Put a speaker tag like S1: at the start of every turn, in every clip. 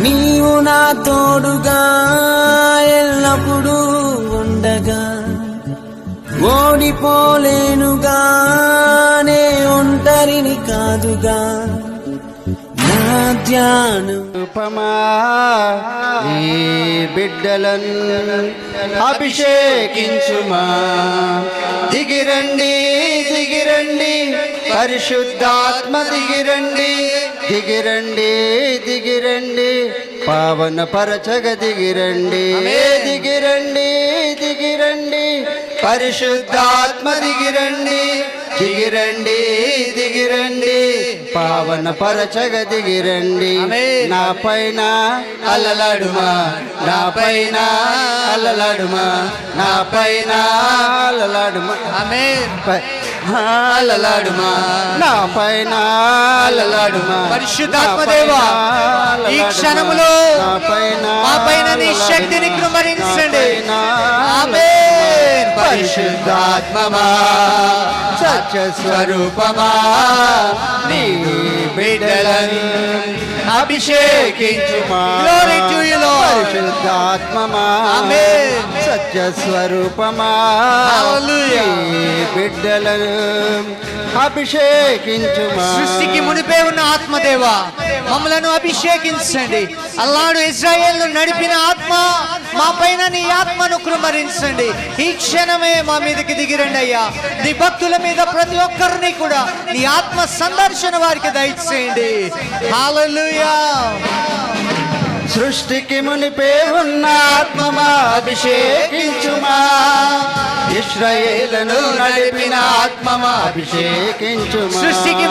S1: నీవు నా తోడుగా ఎల్లప్పుడూ ఉండగా ఓడిపోలేనుగా, నే ఒంటరిని కాదుగా. నా ధ్యానం
S2: రూపమా ఈ బిడ్డలను అభిషేకించుమా. దిగిరండి దిగిరండి పరిశుద్ధాత్మ దిగిరండి, దిగిరండి దిగిరండి పావన పరచగ దిగిరండి. దిగిరండి దిగిరండి పరిశుద్ధాత్మ దిగిరండి, దిగిరండి దిగిరండి పావన పరచగ దిగిరండి. నా పైన అల్లలాడుమా, నా పైన అల్లలాడుమా, నా పైన అల్లలాడుమా, అల్లలాడుమా, నా పైన అల్లలాడుమా.
S3: పరిశుద్ధాత్మ దేవా, ఈ క్షణములో మా పైన నీ శక్తిని కృమరించండి. ఆమేన్.
S2: పరిశుద్ధాత్మమా సత్య స్వరూపమా నీ బిడ్డలను అభిషేకించుమా.
S3: Glory to you, Lord.
S2: పరిశుద్ధాత్మమా
S3: ఆమేన్.
S2: సత్య స్వరూపమా
S3: హల్లెలూయా.
S2: నీ బిడ్డలను అభిషేకించుమా.
S3: సృష్టికి మునిపే ఉన్న ఆత్మదేవా, మమ్మలను అభిషేకించండి. అల్లాడు ఇజ్రాయేలును నడిపిన ఆత్మ మా పైన నీ ఆత్మను కృమరించండి. ఈ క్షణమే మా మీదకి దిగిరండి అయ్యా. నీ భక్తుల మీద ప్రతి ఒక్కరిని కూడా నీ ఆత్మ సందర్శన వారికి దయచేయండి. హల్లెలూయా.
S2: సృష్టికి మునిపే ఉన్న ఆత్మమా అభిషేకించుమా. ఇశ్రాయేలును నడిపిన ఆత్మమా అభిషేకించుమా.
S3: సృష్టికి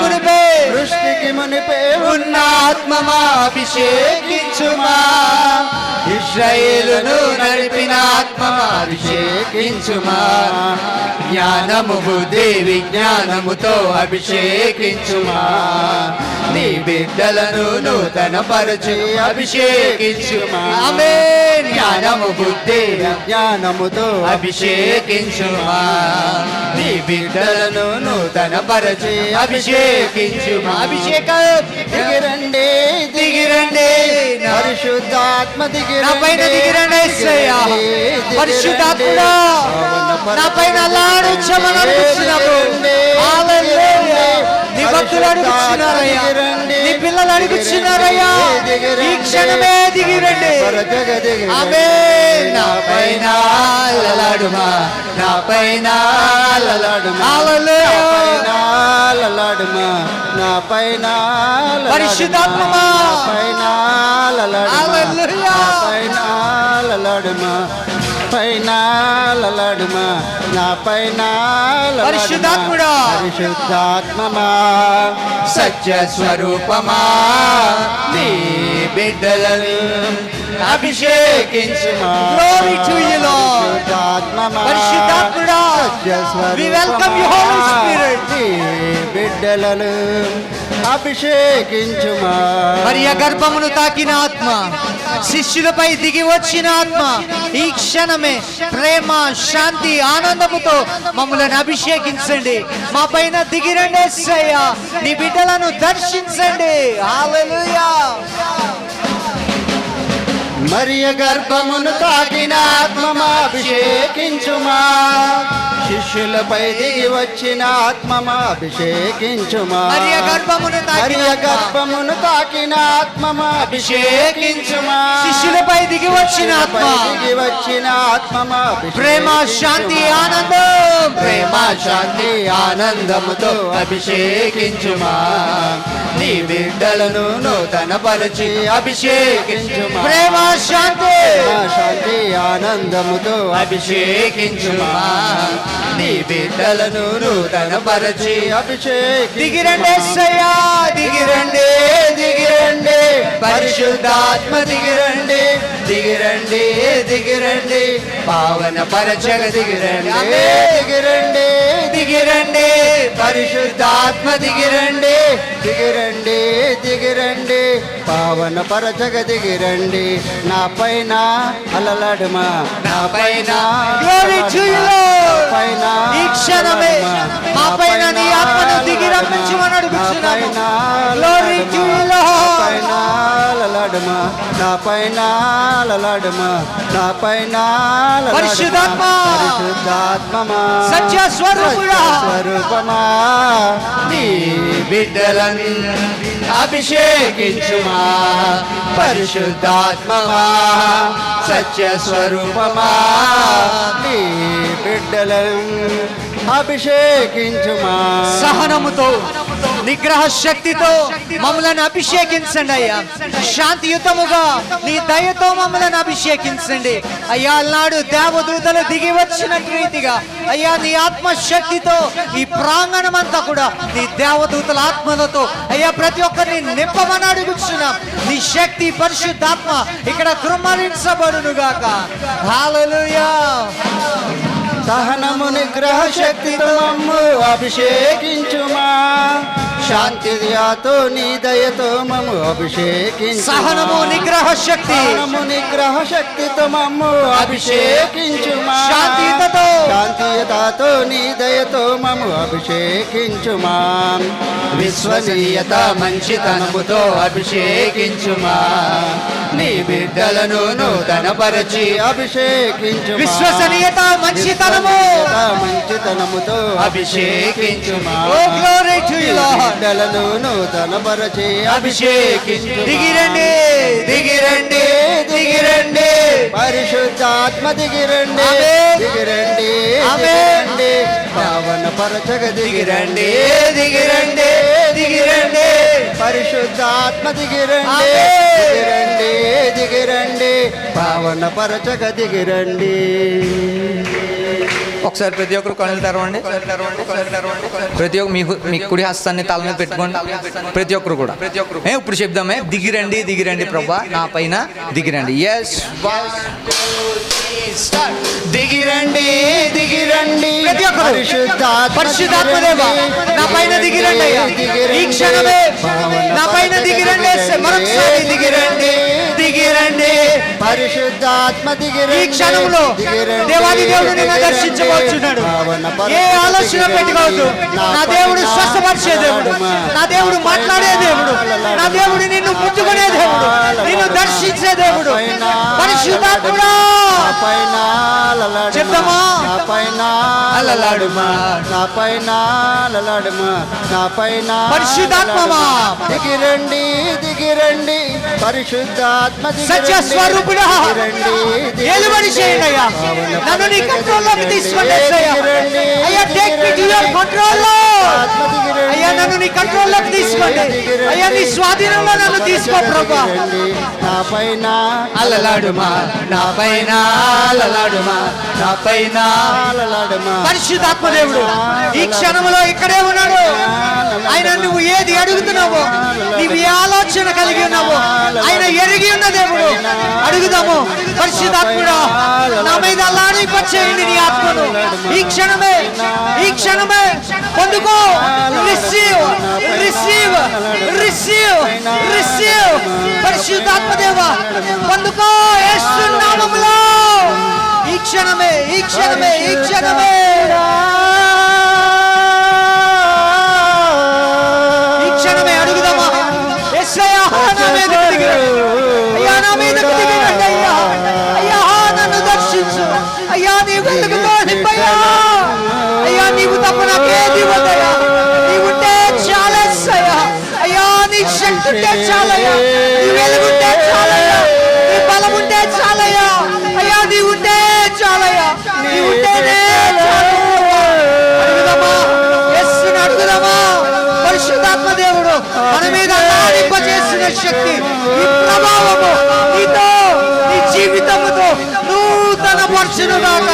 S3: మునిపే
S2: ఉన్న ఆత్మమా అభిషేకించుమా. ఇశ్రాయేలును నడిపిన ఆత్మమా అభిషేకించుమా. జ్ఞానము బుద్ధి విజ్ఞానముతో అభిషేకించుమా. నీ బిడ్డలను నూతన పరచు అభిషేకించుమా.
S3: ఆమేన్.
S2: జ్ఞానము బుద్ధి జ్ఞానముతో అభిషేకించుమా. నీ బిడ్డలను నూతన పరచి అభిషేకించుమా.
S3: అభిషేకం.
S2: దిగిరండి
S3: దిగిరండి
S2: పరిశుద్ధాత్మ
S3: నా పైన దిగిరండి యేసయ్యా. పరిశుద్ధాత్ముడా నా పైన అల్లాడించమని అడుగుతున్నాము. హల్లెలూయా. నీ భక్తులు అడుగుతున్నారయ్యా, నీ పిల్లలు అడుగుతున్నారయ్యా. ఈ క్షణమే దిగిరండి. ఆమేన్.
S2: నా పైన అల్లలాడుమా, నా పైన అల్లలాడుమా,
S3: హల్లెలూయా.
S2: అల్లలాడుమా, నా పైన
S3: పరిశుద్ధాత్మమా
S2: పైన అల్లలాడుమా,
S3: హల్లెలూయా.
S2: పైన అల్లలాడుమా, పైన అల్లలాడుమా, నా పైన
S3: పరిశుద్ధాత్ముడా.
S2: పరిశుద్ధాత్మమా సత్య స్వరూపమా నీ బిడ్డలను అభిషేకించుమా.
S3: Glory to you, Lord.
S2: పరిశుద్ధాత్మమా
S3: పరిశుద్ధాత్ముడా,
S2: సత్య
S3: we welcome you, Holy Spirit.
S2: నీ బిడ్డలను అభిషేకించుమా.
S3: మరియ గర్భమును తాకిన ఆత్మ, శిష్యులపై దిగి వచ్చిన ఆత్మ, ఈ క్షణమే ప్రేమ శాంతి ఆనందముతో మమ్మల్ని అభిషేకించండి. మా పైన దిగిరండి యేసయ్యా. నీ బిడ్డలను దర్శించండి. హల్లెలూయా.
S2: మరియ గర్భమును తాకిన ఆత్మమా అభిషేకించుమా. శిష్యులపై దిగి వచ్చిన ఆత్మమా అభిషేకించుమా.
S3: మరియ గర్భమును
S2: మరియ గర్భమును తాకిన ఆత్మమా అభిషేకించుమా.
S3: శిష్యులపై దిగి వచ్చిన ఆత్మ,
S2: దిగి వచ్చిన ఆత్మమా
S3: ప్రేమ శాంతి ఆనందం,
S2: ప్రేమ శాంతి ఆనందముతో అభిషేకించుమా. నీ బిడ్డలను నూతన పరిచి అభిషేకించుమా.
S3: ప్రేమ శాంతి
S2: శాంతి ఆనందముతో అభిషేకించుమా. నీ బిడ్డలను నూతన పరచి అభిషేకి
S3: దిగిరండి యేసయ్యా.
S2: దిగిరండి దిగిరండి పరిశుద్ధాత్మ దిగిరండి, దిగిరండి దిగిరండి పావన పరచగ దిగిరండి. దిగిరండి
S3: దిగిరండి
S2: పరిశుద్ధాత్మ దిగిరండి దిగిరండి దిగిరండి పావన పరచగ దిగిరండి నా పైన అలలడుమా నా పైన
S3: Glory to you, Lord.
S2: పైన
S3: ఈ క్షణమే మా పైన నీ ఆత్మను దిగి రప్పించమని అడుగుతున్నాము. Glory to you, Lord.
S2: పైన అలలడుమా నా పైన అలలడుమా నా పైన
S3: పరిశుద్ధాత్మ
S2: పరిశుద్ధాత్మమా
S3: సత్య స్వరూపుడా
S2: స్వరూపమా నీ బిడ్డలను అభిషేకించుమా పరిశుద్ధాత్మమా సత్య స్వరూపమా నీ బిడ్డలను అభిషేకించుమా
S3: సహనముతో నిగ్రహ శక్తితో మమ్మలను అభిషేకించండి అయ్యా. శాంతియుతముగా నీ దయతో మమ్మలను అభిషేకించండి అయ్యా. అలనాడు దేవదూతలు దిగి వచ్చిన రీతిగా అయ్యా నీ ఆత్మ శక్తితో ఈ ప్రాంగణం అంతా కూడా నీ దేవదూతల ఆత్మలతో అయ్యా ప్రతి ఒక్కరిని నింపమని అడుగుచున్నాం. నీ శక్తి పరిశుద్ధాత్మ ఇక్కడ కృమ్మరించబడును గాక. హల్లెలూయా.
S2: సహనము నిగ్రహ శక్తితో మమ్ము అభిషేకించుమా శాంతితో నీ దయతో మమ్ము అభిషేకించు.
S3: సహనము నిగ్రహ శక్తి
S2: సహనము నిగ్రహ శక్తితో మమ్ము అభిషేకించుమా
S3: శాంతియుతతో
S2: శాంతియుతతో నీ దయతో మమ్ము అభిషేకించుమా విశ్వనీయత మంచితనముతో అభిషేకించుమా నీ బిడ్డలను నూతనపరచి అభిషేకించుమా
S3: విశ్వసనీయత మంచితనము
S2: మంచితనముతో అభిషేకించుమా
S3: oh glory to you lord.
S2: బిడ్డలను నూతనపరచి అభిషేకించు.
S3: దిగిరండి దిగిరండి దిగిరండి
S2: పరిశుద్ధాత్మ దిగిరండి
S3: ఆమేన్.
S2: దిగిరండి
S3: ఆమేన్.
S2: దిగిరండి పావన పరచగ దిగిరండి
S3: దిగిరండి దిగిరండి
S2: పరిశుద్ధాత్మ దిగిరండి
S3: ఆమేన్.
S2: దిగిరండి దిగిరండి పావన పరచగ దిగిరండి.
S4: ఒకసారి ప్రతి ఒక్కరు కళ్ళు తెరవండి. ప్రతి ఒక్క మీ కుడి హస్తాన్ని తల మీద పెట్టుకోండి. ప్రతి ఒక్కరు కూడా ఇప్పుడు చెప్దామే దిగిరండి దిగిరండి ప్రభా నా పైన దిగిరండి. ఎస్
S2: దిగిరండి దిగిరండి
S3: ప్రతి ఒక్కరు
S2: పరిశుద్ధాత్మ
S3: పరిశుద్ధాత్మదేవా నా పైన దిగిరండి అయ్యా. ఈ క్షణమే నా పైన దిగిరండి. మరొకసారి దిగిరండి దిగిరండి.
S2: పరిశుద్ధాత్మ దిగిరండి.
S3: ఈ క్షణంలో దేవాది దేవుడు నిన్ను దర్శించబోచున్నాడు. ఏ ఆలోచన పెట్టుకోవద్దు. నా దేవుడు స్వస్థపరిచే దేవుడు, నా దేవుడు మాట్లాడే దేవుడు, నా దేవుడు నిన్ను ముట్టుకునే దేవుడు, నిన్ను దర్శించే దేవుడు. పరిశుద్ధాత్ముడా
S2: పైన
S3: చెప్తామా?
S2: నా పైన
S3: అలలాడుమా.
S2: నా పైన అలలాడుమా నా పైన
S3: పరిశుద్ధాత్మమా
S2: దిగిరండి దిగిరండి పరిశుద్ధాత్మ
S3: సత్య స్వరూపుడా ఏలుబడి చేయండి అయ్యా. నన్ను నీ కంట్రోల్లోకి తీసుకోండి అయ్యా. Take me to your control అయ్యా. నన్ను నీ కంట్రోల్లోకి తీసుకోండి అయ్యా. నీ స్వాధీనంలో నన్ను తీసుకో ప్రభా.
S2: నా పైన
S3: అలలాడుమా నా పైన అలలాడుమా నా పైన
S2: అలలాడుమా
S3: పరిశుద్ధాత్మ దేవుడు ఈ క్షణంలో ఇక్కడే ఉన్నాడు. ఆయన నువ్వు ఏది అడుగుతున్నావో, నీవు ఏ ఆలోచన కలిగి ఉన్నావో ఆయన ఎరిగి ఉన్న దేవుడు. అడుగుదాము. పరిశుద్ధాత్ముడా నా మీద అల్లాడిపచ్చేయండి నీ ఆత్మను. ఈ క్షణమే ఈ క్షణమే పొందుకో. రిసీవ్ రిసీవ్ రిసీవ్ రిసీవ్ పరిశుద్ధాత్మ దేవా పొందుకో యేసు నామములో. ఈ క్షణమే ఈ క్షణమే ఈ క్షణమే ఈ క్షణమే అడుగుదామా. యేసయ్యా నా మీదకు దిగిరండి అయ్యా. నా మీదకు దిగిరండి అయ్యా. అయ్యా నన్ను దర్శించు అయ్యా. నీ వెలుగుతో నింపయ్యా. అయ్యా నీవు తప్ప నాకేది వద్దయ్యా. నీవుంటే చాలేసయ్యా. అయ్యా నీ శక్తి ఉంటే చాలయ్యా. నీ వెలుగుంటే చాలయ్యా. నీ బలం ఉంటే చాలయ్యా. అయ్యా నీవుంటే చాలయ్యా. నీవుంటేనే చాలు. అడుగుదామా. యేసుని అడుగుదామా. పరిశుద్ధాత్మ దేవుడు మన మీద చేసిన శక్తి, ఈ ప్రభావము నీతో నీ జీవితముతో నూతన పరచునుగాక.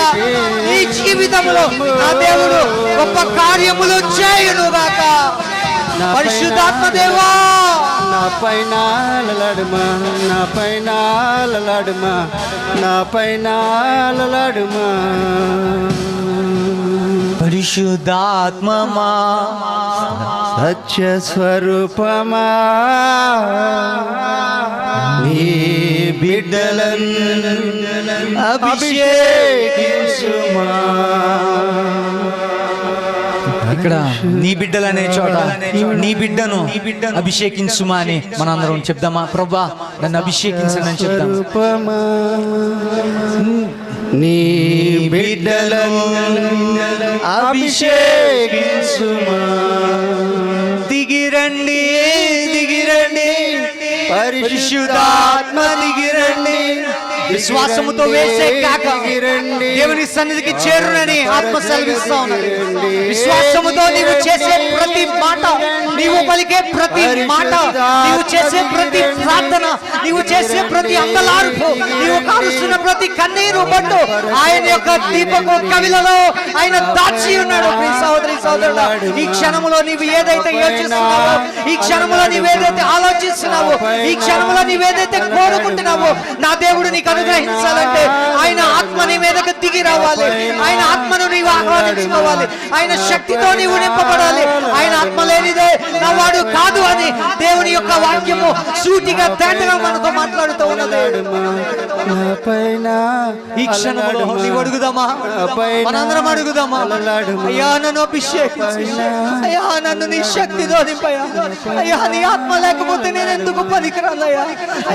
S3: నీ జీవితంలో నా దేవుడు గొప్ప కార్యములు చేయునుగాక. పరిశుద్ధాత్మ దేవా
S2: నా పైన లలాడుమా నా పైన లలాడుమా నా పైన లలాడుమా
S3: పరిశుద్ధాత్మమా
S2: సత్య స్వరూపమా నీ బిడ్డలను అభిషేకించుమా.
S3: ఇక్కడ నీ బిడ్డలనే చోట నీ బిడ్డను అభిషేకించుమా అని మనందరం చెప్దామా? ప్రభా నన్ను అభిషేకించండి అని చెప్దాం.
S2: నీ బిడ్డలను అభిషేకించుమా.
S3: దిగిరండి దిగిరండి
S2: పరిశుద్ధాత్మ
S3: దిగిరండి. విశ్వాసముతో వేసే కాక దేవుని సన్నిధికి చేరునని ఆత్మ సెలవిస్తా ఉన్నది. విశ్వాసముతో నీవు చేసే ప్రతి మాట, నీవు పలికే ప్రతి మాట, నీవు చేసే ప్రతి ప్రార్థన, నీవు చేసే ప్రతి అంగలార్పు, నీవు కారుస్తున్న ప్రతి కన్నీరు బట్టు ఆయన యొక్క దీపపు కవిలలో ఆయన దాచి ఉన్నాడు. సహోదరి సహోదరుడా, ఈ క్షణములో నీవు ఏదైతే యోచిస్తున్నావో, ఈ క్షణములో నీవేదైతే ఆలోచిస్తున్నావో, ఈ క్షణములో నీవేదైతే కోరుకుంటున్నావో, నా దేవుడు నీకు అనుగ్రహించాలంటే ఆయన ఆత్మ నీ మీదకు దిగి రావాలి. ఆయన ఆత్మను నీవు ఆహ్వానించుకోవాలి. ఆయన శక్తితో నీవు నింపబడాలి. ఆయన ఆత్మ లేనిదే నా వాడు కాదు అని దేవుని యొక్క వాక్యము సూటిగా తేటగా మనతో మాట్లాడుతూ ఉన్నది. ఈ క్షణంలో నీవు అడుగుదామా? మనందరం అడుగుదామా? అయ్యా నన్ను అభిషేకించు, అయ్యా నన్ను నీ శక్తితో నింపయ్యా, అయ్యా నీ ఆత్మ లేకపోతే నేను ఎందుకు పనికిరానయ్యా,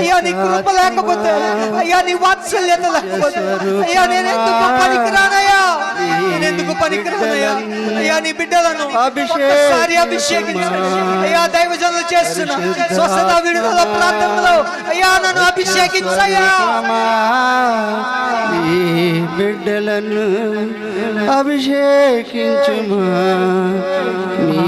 S3: అయ్యా నీ కృప లేకపోతే, అయ్యా నీ వాత్సల్యత లేకపోతే, అయ్యా నేను ఎందుకు పనికిరానయ్యా, నేను ఎందుకు పనికిరానయ్యా. అయ్యా నీ బిడ్డలను ఒక్కసారి అభిషేకించండి. అయ్యా దైవజనులు చేస్తున్న స్వస్థత విడుదల ప్రాంతంలో అయ్యా నన్ను అభిషేకించయ్యా.
S2: ఈ బిడ్డలను అభిషేకించుమా.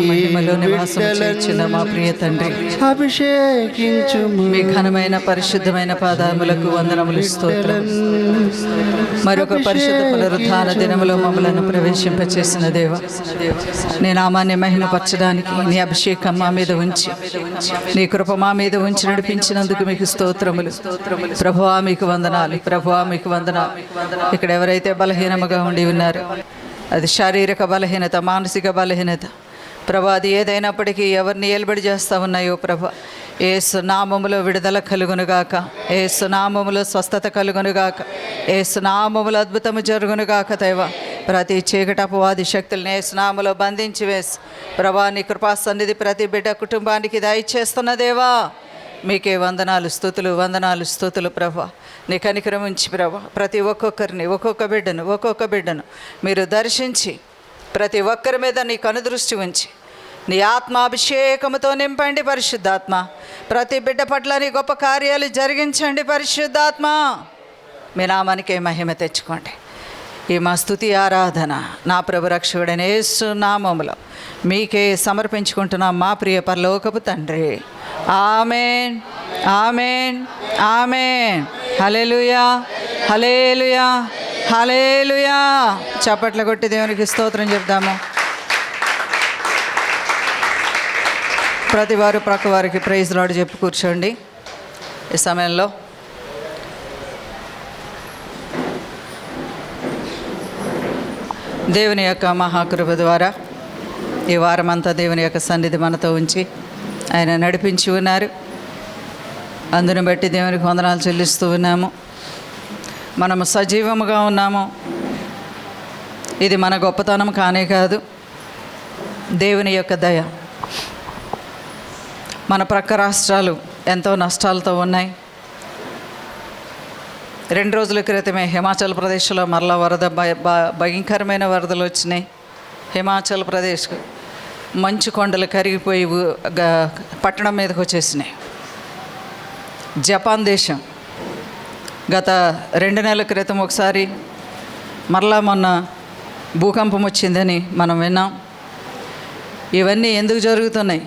S5: మహిమలో నివాసం చేర్చిన మా ప్రియ తండ్రి,
S2: అభిషేకించుమా.
S5: మీ ఘనమైన పరిశుద్ధమైన పాదములకు వందనములు, స్తోత్రం. మరొక పరిశుద్ధ పునరుత్థాన దినములో మమ్మలను ప్రవేశింపచేసిన దేవ, నీ నామాన్ని మహిమపరచడానికి నీ అభిషేకం మా మీద ఉంచి, నీ కృప మా మీద ఉంచి నడిపించినందుకు మీకు స్తోత్రములు. ప్రభువా మీకు వందనాలు, ప్రభువా మీకు వందనాలు. ఇక్కడ ఎవరైతే బలహీనముగా ఉండి ఉన్నారు, అది శారీరక బలహీనత, మానసిక బలహీనత, ప్రభా అది ఏదైనప్పటికీ ఎవరిని ఏలుబడి చేస్తూ ఉన్నాయో ప్రభా, యేసు నామములో విడుదల కలుగునుగాక, యేసు నామములో స్వస్థత కలుగునుగాక, యేసు నామములో అద్భుతము జరుగునుగాక. దైవ ప్రతి చీకటి అపవాది శక్తుల్ని యేసు నామములో బంధించి వేసి ప్రభా నీ కృపా సన్నిధి ప్రతి బిడ్డ కుటుంబానికి దయచేస్తున్న దేవా, మీకే వందనాలు స్తుతులు, వందనాలు స్తుతులు. ప్రభా నీ కనికరం ఉంచి ప్రభా ప్రతి ఒక్కొక్కరిని, ఒక్కొక్క బిడ్డను మీరు దర్శించి ప్రతి ఒక్కరి మీద నీ కనుదృష్టి ఉంచి నీ ఆత్మాభిషేకముతో నింపండి పరిశుద్ధాత్మ. ప్రతి బిడ్డ పట్ల నీ గొప్ప కార్యాలు జరిగించండి పరిశుద్ధాత్మ. మీ నామానికే మహిమ తెచ్చుకోండి. ఈ మా స్తుతి ఆరాధన నా ప్రభు రక్షకుడైన యేసు నామములో మీకే సమర్పించుకుంటున్నాం మా ప్రియ పరలోకపు తండ్రి. ఆమేన్, ఆమేన్, ఆమేన్. హల్లెలూయా, హల్లెలూయా, హల్లెలూయా. చప్పట్లు కొట్టి దేవునికి స్తోత్రం చెప్దాము. ప్రతి వారు ప్రక్క వారికి ప్రైజ్ లార్డ్ చెప్పి కూర్చోండి. ఈ సమయంలో దేవుని యొక్క మహాకృప ద్వారా ఈ వారమంతా దేవుని యొక్క సన్నిధి మనతో ఉంచి ఆయన నడిపించి ఉన్నారు. అందుని బట్టి దేవునికి వందనాలు చెల్లిస్తూ ఉన్నాము. మనము సజీవముగా ఉన్నాము. ఇది మన గొప్పతనం కానే కాదు, దేవుని యొక్క దయ. మన ప్రక్క రాష్ట్రాలు ఎంతో నష్టాలతో ఉన్నాయి. 2 రోజుల క్రితమే హిమాచల్ ప్రదేశ్లో మరలా భయంకరమైన వరదలు వచ్చినాయి. హిమాచల్ ప్రదేశ్కు మంచు కొండలు కరిగిపోయి పట్టణం మీదకి వచ్చేసినాయి. జపాన్ దేశం గత 2 నెలల క్రితం ఒకసారి మరలా మొన్న భూకంపం వచ్చిందని మనం విన్నాం. ఇవన్నీ ఎందుకు జరుగుతున్నాయి?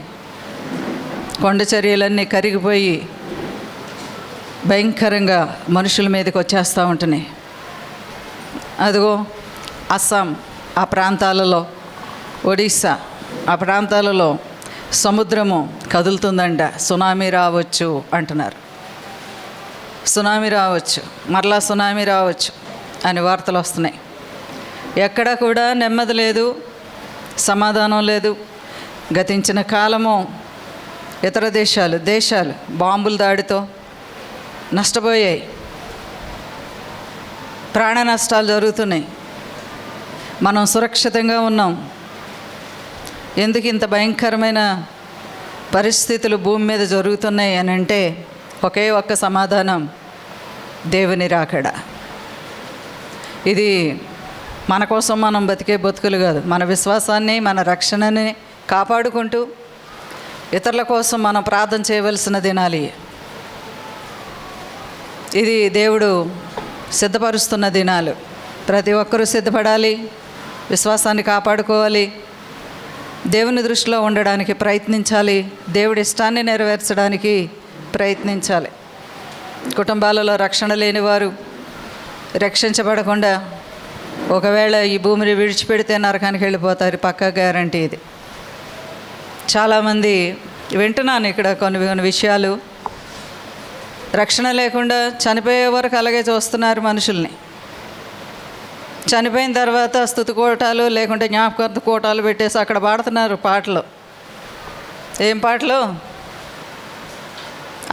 S5: కొండ చర్యలన్నీ కరిగిపోయి భయంకరంగా మనుషుల మీదకి వచ్చేస్తూ ఉంటున్నాయి. అదిగో అస్సాం ఆ ప్రాంతాలలో, ఒడిస్సా ఆ ప్రాంతాలలో సముద్రము కదులుతుందంట. సునామీ రావచ్చు అంటున్నారు. సునామీ రావచ్చు, మరలా సునామీ రావచ్చు అని వార్తలు వస్తున్నాయి. ఎక్కడా కూడా నెమ్మది లేదు, సమాధానం లేదు. గతించిన కాలము ఇతర దేశాలు బాంబుల దాడితో నష్టపోయాయి, ప్రాణ నష్టాలు జరుగుతున్నాయి. మనం సురక్షితంగా ఉన్నాం. ఎందుకు ఇంత భయంకరమైన పరిస్థితులు భూమి మీద జరుగుతున్నాయి అని అంటే ఒకే ఒక్క సమాధానం, దేవుని రాకడ. ఇది మన కోసం మనం బతికే బతుకులు కాదు. మన విశ్వాసాన్ని, మన రక్షణని కాపాడుకుంటూ ఇతరుల కోసం మనం ప్రార్థన చేయవలసిన దినాలు. ఇది దేవుడు సిద్ధపరుస్తున్న దినాలు. ప్రతి ఒక్కరూ సిద్ధపడాలి, విశ్వాసాన్ని కాపాడుకోవాలి, దేవుని దృష్టిలో ఉండడానికి ప్రయత్నించాలి, దేవుడి ఇష్టాన్ని నెరవేర్చడానికి ప్రయత్నించాలి. కుటుంబాలలో రక్షణ లేని వారు రక్షించబడకుండా ఒకవేళ ఈ భూమిని విడిచిపెడితే నరకానికి వెళ్ళిపోతారు, పక్కా గ్యారంటీ ఇది. చాలామంది వింటున్నాను ఇక్కడ కొన్ని విషయాలు. రక్షణ లేకుండా చనిపోయే వరకు అలాగే చూస్తున్నారు మనుషుల్ని. చనిపోయిన తర్వాత స్తుతి కోటాలు లేకుంటే జ్ఞాపకార్థ కోటాలు పెట్టేసి అక్కడ పాడుతున్నారు పాటలు. ఏం పాటలు?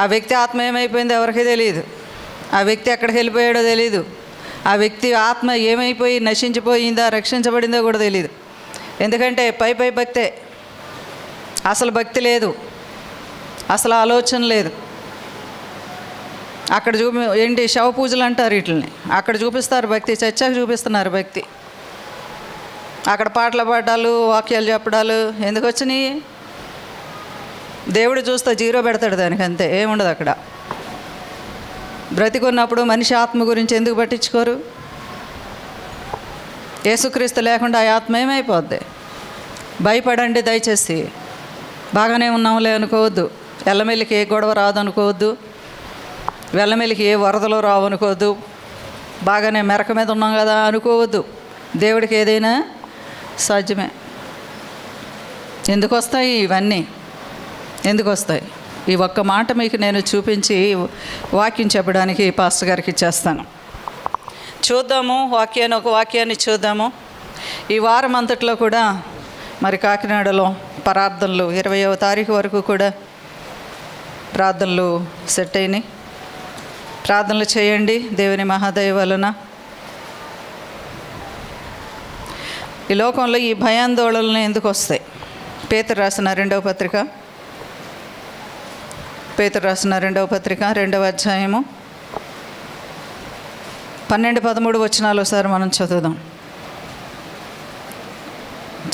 S5: ఆ వ్యక్తి ఆత్మ ఏమైపోయిందో ఎవరికీ తెలియదు, ఆ వ్యక్తి ఎక్కడికి వెళ్ళిపోయాడో తెలీదు, ఆ వ్యక్తి ఆత్మ ఏమైపోయి నశించిపోయిందా రక్షించబడిందో కూడా తెలియదు. ఎందుకంటే పై భక్తే, అసలు భక్తి లేదు, అసలు ఆలోచన లేదు. అక్కడ ఏంటి శవ పూజలు అంటారు వీటిని, అక్కడ చూపిస్తారు భక్తి, చర్చకు చూపిస్తున్నారు భక్తి. అక్కడ పాటలు పాడాలు, వాక్యాలు చెప్పడాలు ఎందుకు వచ్చినాయి? దేవుడు చూస్తే జీరో పెడతాడు దానికి, అంతే, ఏముండదు అక్కడ. బ్రతికున్నప్పుడు మనిషి ఆత్మ గురించి ఎందుకు పట్టించుకోరు? యేసుక్రీస్తు లేకుండా ఆ ఆత్మ ఏమైపోద్ది? భయపడండి దయచేసి. బాగానే ఉన్నాంలే అనుకోవద్దు, ఎల్లమెల్లికి ఏ గొడవ రాదు అనుకోవద్దు, వెళ్ళమెల్లికి ఏ వరదలు రావు అనుకోవద్దు, బాగానే మెరక మీద ఉన్నాం కదా అనుకోవద్దు. దేవుడికి ఏదైనా సాధ్యమే. ఎందుకు వస్తాయి ఇవన్నీ? ఎందుకు వస్తాయి? ఈ ఒక్క మాట మీకు నేను చూపించి వాక్యం చెప్పడానికి పాస్టర్ గారికి ఇచ్చేస్తాను. చూద్దాము ఒక వాక్యాన్ని చూద్దాము. ఈ వారం అంతట్లో కూడా మరి కాకినాడలో ప్రార్థనలు 20వ తారీఖు వరకు కూడా ప్రార్థనలు సెట్ అయినాయి. ప్రార్థనలు చేయండి. దేవుని మహాదయ వలన ఈ లోకంలో ఈ భయాందోళనలు ఎందుకు వస్తాయి? పేతురు రాసిన రెండవ పత్రిక 2వ అధ్యాయము 12-13 వచనాలు ఒకసారి మనం చదువుదాం.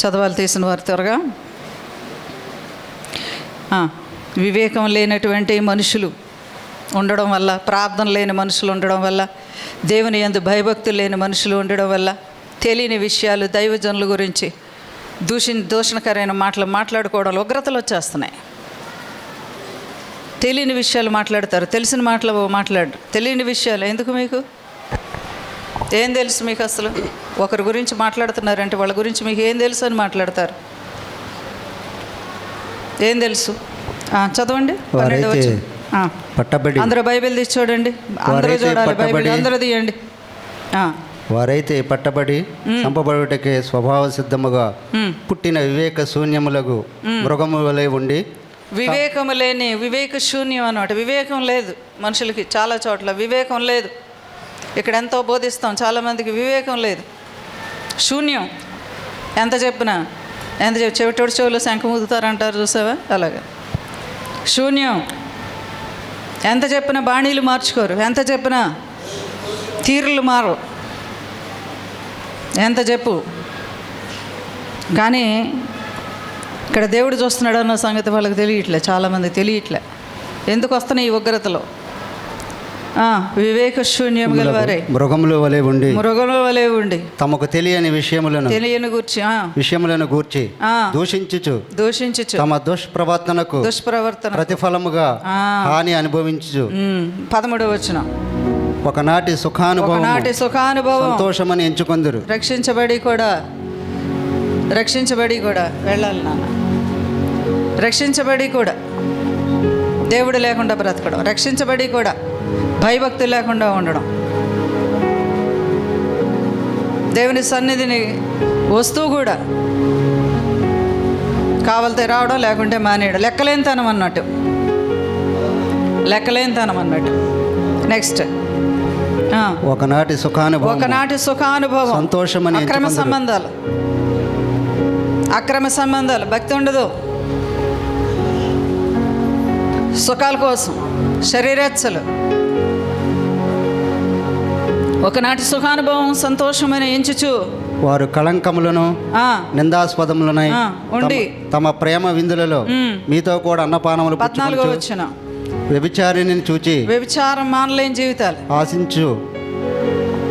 S5: చదవాలి తీసిన వారు త్వరగా. వివేకం లేనటువంటి మనుషులు ఉండడం వల్ల, ప్రార్థన లేని మనుషులు ఉండడం వల్ల, దేవుని యందు భయభక్తులు లేని మనుషులు ఉండడం వల్ల, తెలియని విషయాలు దైవజనుల గురించి దూషణకరమైన మాటలు మాట్లాడుకోవడం, ఉగ్రతలు వచ్చేస్తున్నాయి. తెలియని విషయాలు మాట్లాడతారు, తెలిసిన మాటలు మాట్లాడరు. తెలియని విషయాలు ఎందుకు? మీకు ఏం తెలుసు? మీకు అసలు ఒకరి గురించి మాట్లాడుతున్నారంటే వాళ్ళ గురించి మీకు ఏం తెలుసు అని మాట్లాడతారు. ఏం తెలుసు? చదవండి.
S2: పట్టబడి
S5: అందరూ బైబిల్ తీసి చూడండి, అందరూ చూడాలి బైబిల్, అందరూ తీయండి.
S2: వారైతే పట్టబడి చంపబడుటకే స్వభావ సిద్ధముగా పుట్టిన వివేక శూన్యములకు మృగము వలె ఉండి.
S5: వివేక శూన్యం అన్నమాట. వివేకం లేదు మనుషులకి, చాలా చోట్ల వివేకం లేదు. ఇక్కడ ఎంతో బోధిస్తాం, చాలామందికి వివేకం లేదు, శూన్యం. ఎంత చెప్పినా చెవిటోడి చెవులు శంఖ ముదుతారంటారు, చూసావా? అలాగా శూన్యం. ఎంత చెప్పినా బాణీలు మార్చుకోరు, ఎంత చెప్పినా తీరులు మారు, ఎంత చెప్పు. కానీ ఇక్కడ దేవుడు చూస్తున్నాడు అన్న సంగతి వాళ్ళకి తెలియట్లే, చాలామంది తెలియట్లే. ఎందుకు వస్తున్నాయి ఈ ఉగ్రతలో? వివేక శూన్యం గలవారే
S2: మృగముల వలె ఉండి తమకు తెలియని విషయములను గూర్చి దూషించుచు తమ దుష్ప్రవర్తన ప్రతిఫలముగా హాని అనుభవించు.
S5: 13వ వచనం.
S2: ఒకనాటి సుఖానుభవం సంతోషమని ఎంచుకొందురు. రక్షించబడి కూడా వెళ్ళాలి నాన్న. రక్షించబడి కూడా దేవుడు లేకుండా బ్రతకడం, రక్షించబడి కూడా భయభక్తి లేకుండా ఉండడం.
S5: దేవుని సన్నిధిని వస్తూ కూడా కావలితే రావడం, లేకుంటే మానేయడం. లెక్కలేనితనం అన్నట్టు, లెక్కలేనితనం అన్నట్టు. నెక్స్ట్
S2: ఒకనాటి సుఖానుభవం సంతోషమని
S5: అక్రమ సంబంధాలు, అక్రమ సంబంధాలు, భక్తి ఉండదు. సుఖాల కోసం శరీరేచ్ఛలు. ఒకనాటి సుఖానుభవం సంతోషమని ఎంచుచు
S2: వారు కళంకములను నిందాస్పదములనై
S5: ఉండి
S2: తమ ప్రేమ విందులలో మీతో కూడా అన్నపానములు
S5: 14వ వచనం.
S2: వ్యభిచారిని చూచి
S5: వ్యభిచారం మానలేని జీవితాలు
S2: ఆశించు.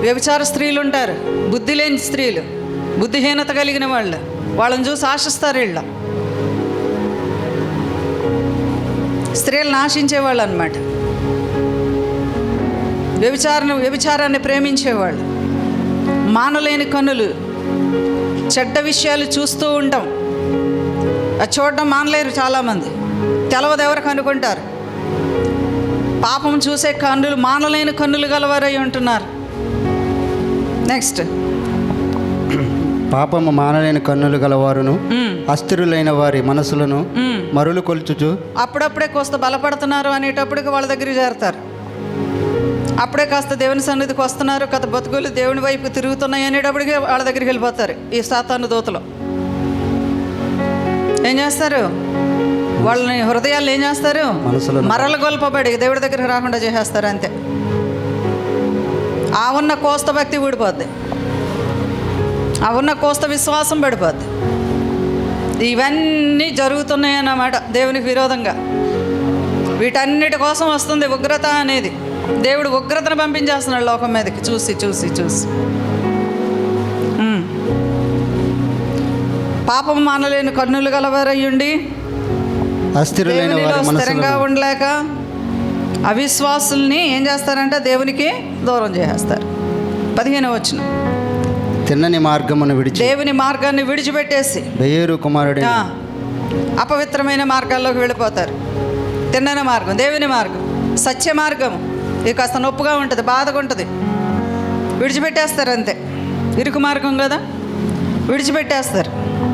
S5: వ్యభిచార స్త్రీలు ఉంటారు, బుద్ధి లేని స్త్రీలు, బుద్ధిహీనత కలిగిన వాళ్ళు, వాళ్ళని చూసి ఆశిస్తారు. వీళ్ళ స్త్రీలను ఆశించేవాళ్ళు అన్నమాట. వ్యభిచారాన్ని ప్రేమించేవాళ్ళు. మానలేని కన్నులు, చెడ్డ విషయాలు చూస్తూ ఉంటాం. అది చూడడం మానలేరు చాలామంది. తెలవదు ఎవరికి అనుకుంటారు. పాపం చూసే కన్నులు, మానలేని కన్నులు గలవారై ఉంటున్నారు. నెక్స్ట్,
S2: పాపము మానలేని కన్నులు గలవారును అస్థిరులైన వారి మనసులను మరులు కొల్చుచు
S5: అప్పుడప్పుడే కోస్త బలపడుతున్నారు అనేటప్పటికి వాళ్ళ దగ్గరికి చేరతారు. అప్పుడే కాస్త దేవుని సన్నిధికి వస్తున్నారు, కథ బతుకులు దేవుని వైపు తిరుగుతున్నాయి అనేటప్పటికి వాళ్ళ దగ్గరికి వెళ్ళిపోతారు. ఈ సాతాను దూతలు ఏం చేస్తారు? వాళ్ళని హృదయాలు ఏం చేస్తారు? మరల గొల్పబడి దేవుడి దగ్గరికి రాకుండా చేసేస్తారు. అంతే. ఆ ఉన్న కోస్త భక్తి ఊడిపోద్ది, ఆ ఉన్న కోస్త విశ్వాసం పడిపోద్ది. ఇవన్నీ జరుగుతున్నాయి అన్నమాట దేవునికి విరోధంగా. వీటన్నిటి కోసం వస్తుంది ఉగ్రత అనేది. దేవుడు ఉగ్రతను పంపించేస్తున్నాడు లోకం మీదకి చూసి చూసి చూసి. పాపం మానలేని కన్నులు గలవారయ్యుండి స్థిరంగా ఉండలేక అవిశ్వాసుల్ని ఏం చేస్తారంటే దేవునికి దూరం చేసేస్తారు. 15వ వచనం.
S2: తిన్నని మార్గమును విడిచి
S5: దేవుని మార్గాన్ని విడిచిపెట్టేసి
S2: బెయేరు కుమారుడు
S5: అపవిత్రమైన మార్గాల్లోకి వెళ్ళిపోతారు. తిన్నని మార్గం దేవుని మార్గం, సత్య మార్గం ఇది కాస్త నొప్పుగా ఉంటుంది, బాధగా ఉంటుంది. విడిచిపెట్టేస్తారు అంతే. ఇరుకు మార్గం కదా, విడిచిపెట్టేస్తారు.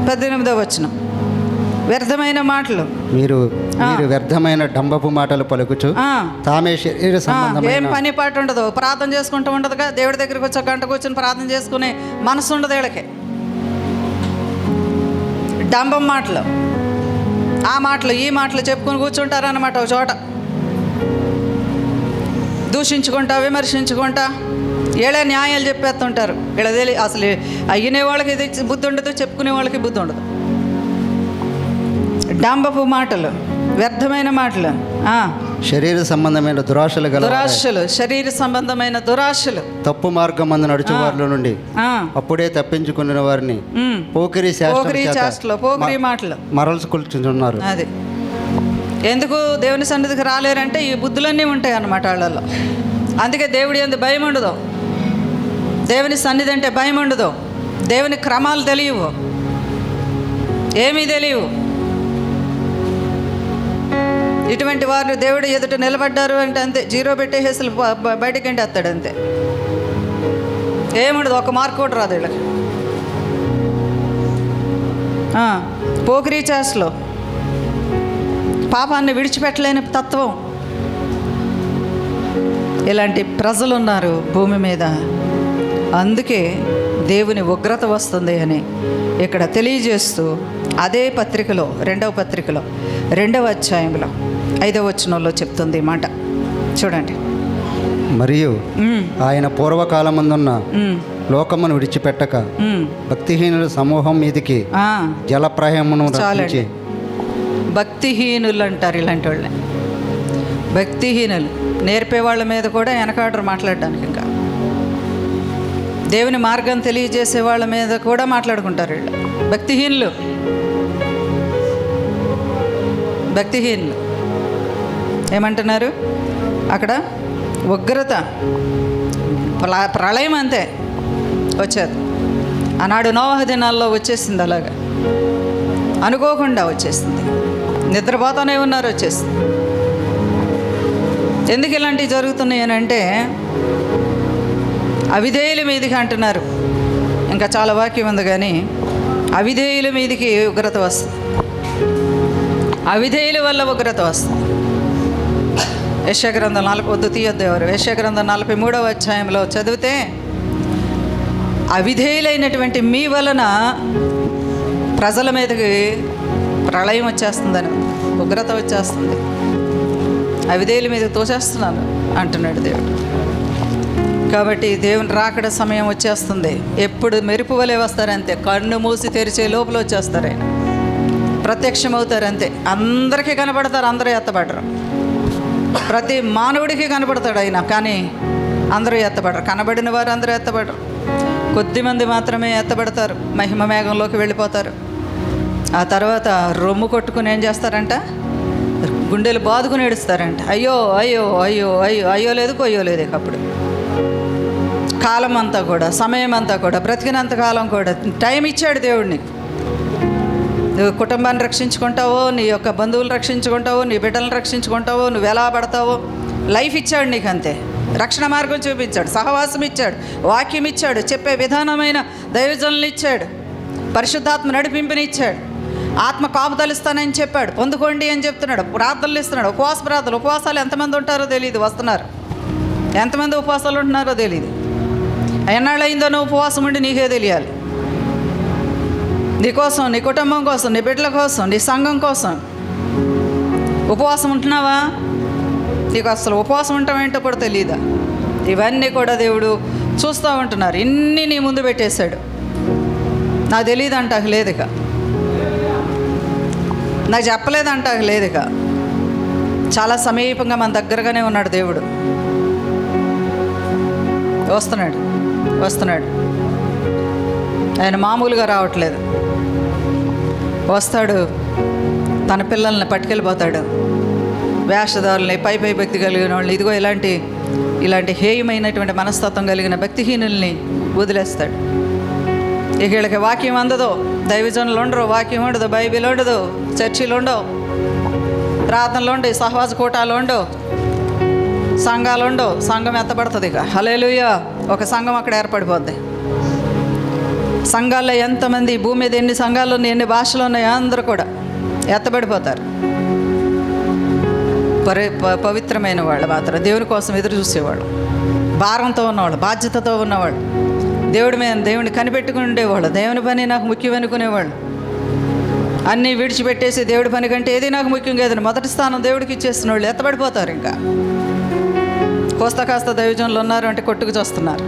S5: 18వ వచనం. వ్యర్థమైన మాటలు,
S2: మీరు వ్యర్థమైన డంబపు మాటలు పలుకుచు తామే శరీర సంబంధమైన
S5: ఏం పని పాటు ఉండదు, ప్రార్థన చేసుకుంటూ ఉండదుగా. దేవుడి దగ్గరికి వచ్చి గంట కూర్చొని ప్రార్థన చేసుకునే మనసు ఉండదు వీళ్ళకి. డంబం మాటలు, ఆ మాటలు ఈ మాటలు చెప్పుకొని కూర్చుంటారన్నమాట. ఒక చోట దూషించుకుంటా, విమర్శించుకుంటా, ఏళ్ళే న్యాయాలు చెప్పేస్తుంటారు. ఇలా అసలు అయ్యనే వాళ్ళకి ఇది బుద్ధి ఉండదు, చెప్పుకునే వాళ్ళకి బుద్ధి ఉండదు. డాంబపు మాటలు, వ్యర్థమైన మాటలు,
S2: శరీర సంబంధమైన దురాశలు,
S5: శరీర సంబంధమైన దురాశలు,
S2: తప్పు మార్గం మందు నడుచు వారిలో నుండి అప్పుడే తప్పించుకున్న వారిని పోకిరి
S5: చేష్టలు, పోకిరి మాటలు
S2: మరల్చుకుంటున్నారు.
S5: అది ఎందుకు దేవుని సన్నిధికి రాలేరంటే ఈ బుద్ధులన్నీ ఉంటాయి అన్నమాట వాళ్ళలో. అందుకే దేవుడి యందు భయం ఉండదు, దేవుని సన్నిధి అంటే భయం ఉండదు, దేవుని క్రమాలు తెలియవు, ఏమీ తెలియవు. ఇటువంటి వారు దేవుడు ఎదుట నిలబడ్డారు అంటే అంతే, జీరో పెట్టేసి బయటకి ఎండి వస్తాడు అంతే. ఏముండదు, ఒక మార్క్ కూడా రాదు వీళ్ళకి. పోకిరీ చేష్టలో, పాపాన్ని విడిచిపెట్టలేని తత్వం. ఇలాంటి ప్రజలు ఉన్నారు భూమి మీద. అందుకే దేవుని ఉగ్రత వస్తుంది అని ఇక్కడ తెలియజేస్తూ అదే పత్రికలో, 2వ పత్రికలో 2వ అధ్యాయంలో 5వ వచనంలో చెప్తుంది ఈ మాట. చూడండి.
S2: మరియు ఆయన పూర్వకాలమందున్న లోకమును విడిచిపెట్టక భక్తిహీనుల సమూహం మీదికి జలప్రహమును రప్పించి.
S5: భక్తిహీనులు అంటారు ఇలాంటి వాళ్ళని. భక్తిహీనులు నేర్పే వాళ్ళ మీద కూడా వెనకాడరు మాట్లాడడానికి. ఇంకా దేవుని మార్గం తెలియజేసే వాళ్ళ మీద కూడా మాట్లాడుకుంటారు వీళ్ళు. భక్తిహీనులు ఏమంటున్నారు అక్కడ? ఉగ్రత, ప్రళయం అంతే వచ్చేది. ఆనాడు నోవహు దినాల్లో వచ్చేసింది, అలాగా అనుకోకుండా వచ్చేసింది. నిద్రపోతానే ఉన్నారు, వచ్చేసింది. ఎందుకు ఇలాంటివి జరుగుతున్నాయి అని అంటే అవిధేయుల మీదకి అంటున్నారు. ఇంకా చాలా వాక్యం ఉంది, కానీ అవిధేయుల మీదకి ఉగ్రత వస్తుంది. అవిధేయుల వల్ల ఉగ్రత వస్తుంది. యెషయా గ్రంథం 43వ అధ్యాయంలో చదివితే, అవిధేయులైనటువంటి మీ వలన ప్రజల మీదకి ప్రళయం వచ్చేస్తుందని, ఉగ్రత వచ్చేస్తుంది, అవిధేయుల మీద తోచేస్తున్నాను అంటున్నాడు దేవుడు. కాబట్టి దేవుని రాకడ సమయం వచ్చేస్తుంది. ఎప్పుడు మెరుపు వలె వస్తారంతే, కన్ను మూసి తెరిచే లోపల వచ్చేస్తారు ఆయన, ప్రత్యక్షమవుతారు అంతే. అందరికీ కనపడతారు, అందరూ ఎత్తబడరు. ప్రతి మానవుడికి కనపడతాడు ఆయన, కానీ అందరూ ఎత్తబడరు. కనబడిన వారు అందరూ ఎత్తబడరు. కొద్దిమంది మాత్రమే ఎత్తబడతారు, మహిమ మేఘంలోకి వెళ్ళిపోతారు. ఆ తర్వాత రొమ్ము కొట్టుకుని ఏం చేస్తారంట, గుండెలు బాదుకుని ఏడుస్తారంట. అయ్యో అయ్యో అయ్యో అయ్యో అయ్యో లేదు కొయ్యో లేదు. అప్పుడు కాలం అంతా కూడా, సమయం అంతా కూడా, బ్రతికినంత కాలం కూడా టైం ఇచ్చాడు దేవుడిని. నువ్వు కుటుంబాన్ని రక్షించుకుంటావో, నీ యొక్క బంధువులు రక్షించుకుంటావో, నీ బిడ్డలను రక్షించుకుంటావో, నువ్వు ఎలా పడతావో, లైఫ్ ఇచ్చాడు నీకు అంతే. రక్షణ మార్గం చూపించాడు, సహవాసం ఇచ్చాడు, వాక్యం ఇచ్చాడు, చెప్పే విధానమైన దైవజనులు ఇచ్చాడు, పరిశుద్ధాత్మ నడిపింపుని ఇచ్చాడు, ఆత్మ కాపుదలు ఇస్తానని చెప్పాడు, పొందుకోండి అని చెప్తున్నాడు, ప్రార్థనలు ఇస్తున్నాడు. ఉపవాసాలు ఎంతమంది ఉంటారో తెలియదు, వస్తున్నారు. ఎంతమంది ఉపవాసాలు ఉంటున్నారో తెలియదు. ఎన్నాళ్ళు అయిందో నువ్వు ఉపవాసం ఉండి నీకే తెలియాలి. నీ కోసం, నీ కుటుంబం కోసం, నీ బిడ్డల కోసం, నీ సంఘం కోసం ఉపవాసం ఉంటున్నావా? నీకు అసలు ఉపవాసం ఉండటం ఏంటో కూడా తెలియదా? ఇవన్నీ కూడా దేవుడు చూస్తూ ఉంటున్నారు. ఇన్ని నీ ముందు పెట్టేశాడు. నాకు తెలియదు అంటాక లేదు, ఇక నాకు చెప్పలేదంటాక లేదు. ఇక చాలా సమీపంగా మన దగ్గరగానే ఉన్నాడు దేవుడు. వస్తున్నాడు. ఆయన మామూలుగా రావట్లేదు. వస్తాడు, తన పిల్లల్ని పట్టుకెళ్ళిపోతాడు. వేషధారుల్ని, పై భక్తి కలిగిన వాళ్ళని, ఇదిగో ఇలాంటి హేయమైనటువంటి మనస్తత్వం కలిగిన భక్తిహీనుల్ని వదిలేస్తాడు. ఇక వీళ్ళకి వాక్యం అందదు, దైవజనులు ఉండరు, వాక్యం ఉండదు, బైబిల్ ఉండదు, చర్చిలు ఉండవు, ప్రార్థనలు ఉండవు, సహవాస కూటాలు ఉండవు, సంఘాలు ఉండవు. సంఘం ఎత్తబడుతుంది. ఇక హల్లెలూయా, ఒక సంఘం అక్కడ ఏర్పడిపోద్ది. సంఘాల్లో ఎంతమంది, భూమి మీద ఎన్ని సంఘాలు ఉన్నాయి, ఎన్ని భాషలు ఉన్నాయి, అందరూ కూడా ఎత్తబడిపోతారు. పవిత్రమైన వాళ్ళు మాత్రం, దేవుని కోసం ఎదురు చూసేవాళ్ళు, భారంతో ఉన్నవాళ్ళు, బాధ్యతతో ఉన్నవాళ్ళు, దేవుడిని కనిపెట్టుకుని ఉండేవాళ్ళు, దేవుని పని నాకు ముఖ్యం అనుకునేవాళ్ళు. అన్నీ విడిచిపెట్టేసి దేవుడి పని కంటే ఏది నాకు ముఖ్యం కాదని మొదటి స్థానం దేవుడికి ఇచ్చేసిన వాళ్ళు ఎత్తబడిపోతారు. ఇంకా కాస్త దైవజనులు ఉన్నారు అంటే కొట్టుకు చూస్తున్నారు.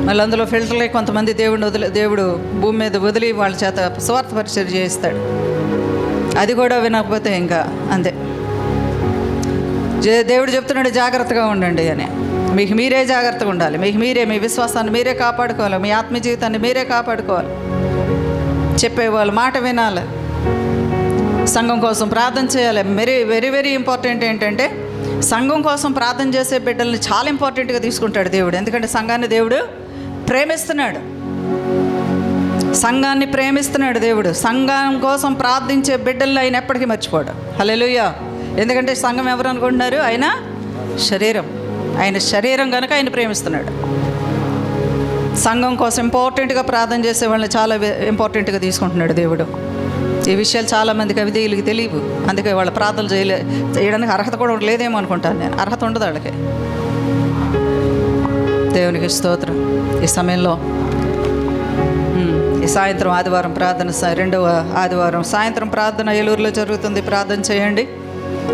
S5: మళ్ళీ అందులో ఫిల్టర్లే కొంతమంది దేవుడు భూమి మీద వదిలి వాళ్ళ చేత స్వార్థ పరిచయం చేయిస్తాడు. అది కూడా వినకపోతే ఇంకా అంతే. దేవుడు చెప్తున్నాడు జాగ్రత్తగా ఉండండి అని. మీకు మీరే జాగ్రత్తగా ఉండాలి. మీకు మీరే మీ విశ్వాసాన్ని మీరే కాపాడుకోవాలి, మీ ఆత్మీయ జీవితాన్ని మీరే కాపాడుకోవాలి. చెప్పేవాళ్ళు మాట వినాలి, సంఘం కోసం ప్రార్థన చేయాలి. వెరీ వెరీ ఇంపార్టెంట్ ఏంటంటే, సంఘం కోసం ప్రార్థన చేసే బిడ్డల్ని చాలా ఇంపార్టెంట్గా తీసుకుంటాడు దేవుడు. ఎందుకంటే సంఘాన్ని దేవుడు ప్రేమిస్తున్నాడు, సంఘాన్ని ప్రేమిస్తున్నాడు దేవుడు. సంఘం కోసం ప్రార్థించే బిడ్డల్ని ఆయన ఎప్పటికీ మర్చిపోడు. హల్లెలూయా. ఎందుకంటే సంఘం ఎవరు అనుకుంటున్నారు? ఆయన శరీరం కనుక ఆయన ప్రేమిస్తున్నాడు. సంఘం కోసం ఇంపార్టెంట్గా ప్రార్థన చేసే వాళ్ళని చాలా ఇంపార్టెంట్గా తీసుకుంటున్నాడు దేవుడు. ఈ విషయాలు చాలామందికి అవిధేయులకి తెలియవు. అందుకే వాళ్ళ ప్రార్థనలు చేయడానికి అర్హత కూడా లేదేమో అనుకుంటాను నేను. అర్హత ఉండదు వాళ్ళకి. దేవునికి స్తోత్రం. ఈ సమయంలో ఈ సాయంత్రం ఆదివారం ప్రార్థన, రెండవ ఆదివారం సాయంత్రం ప్రార్థన ఏలూరులో జరుగుతుంది. ప్రార్థన చేయండి.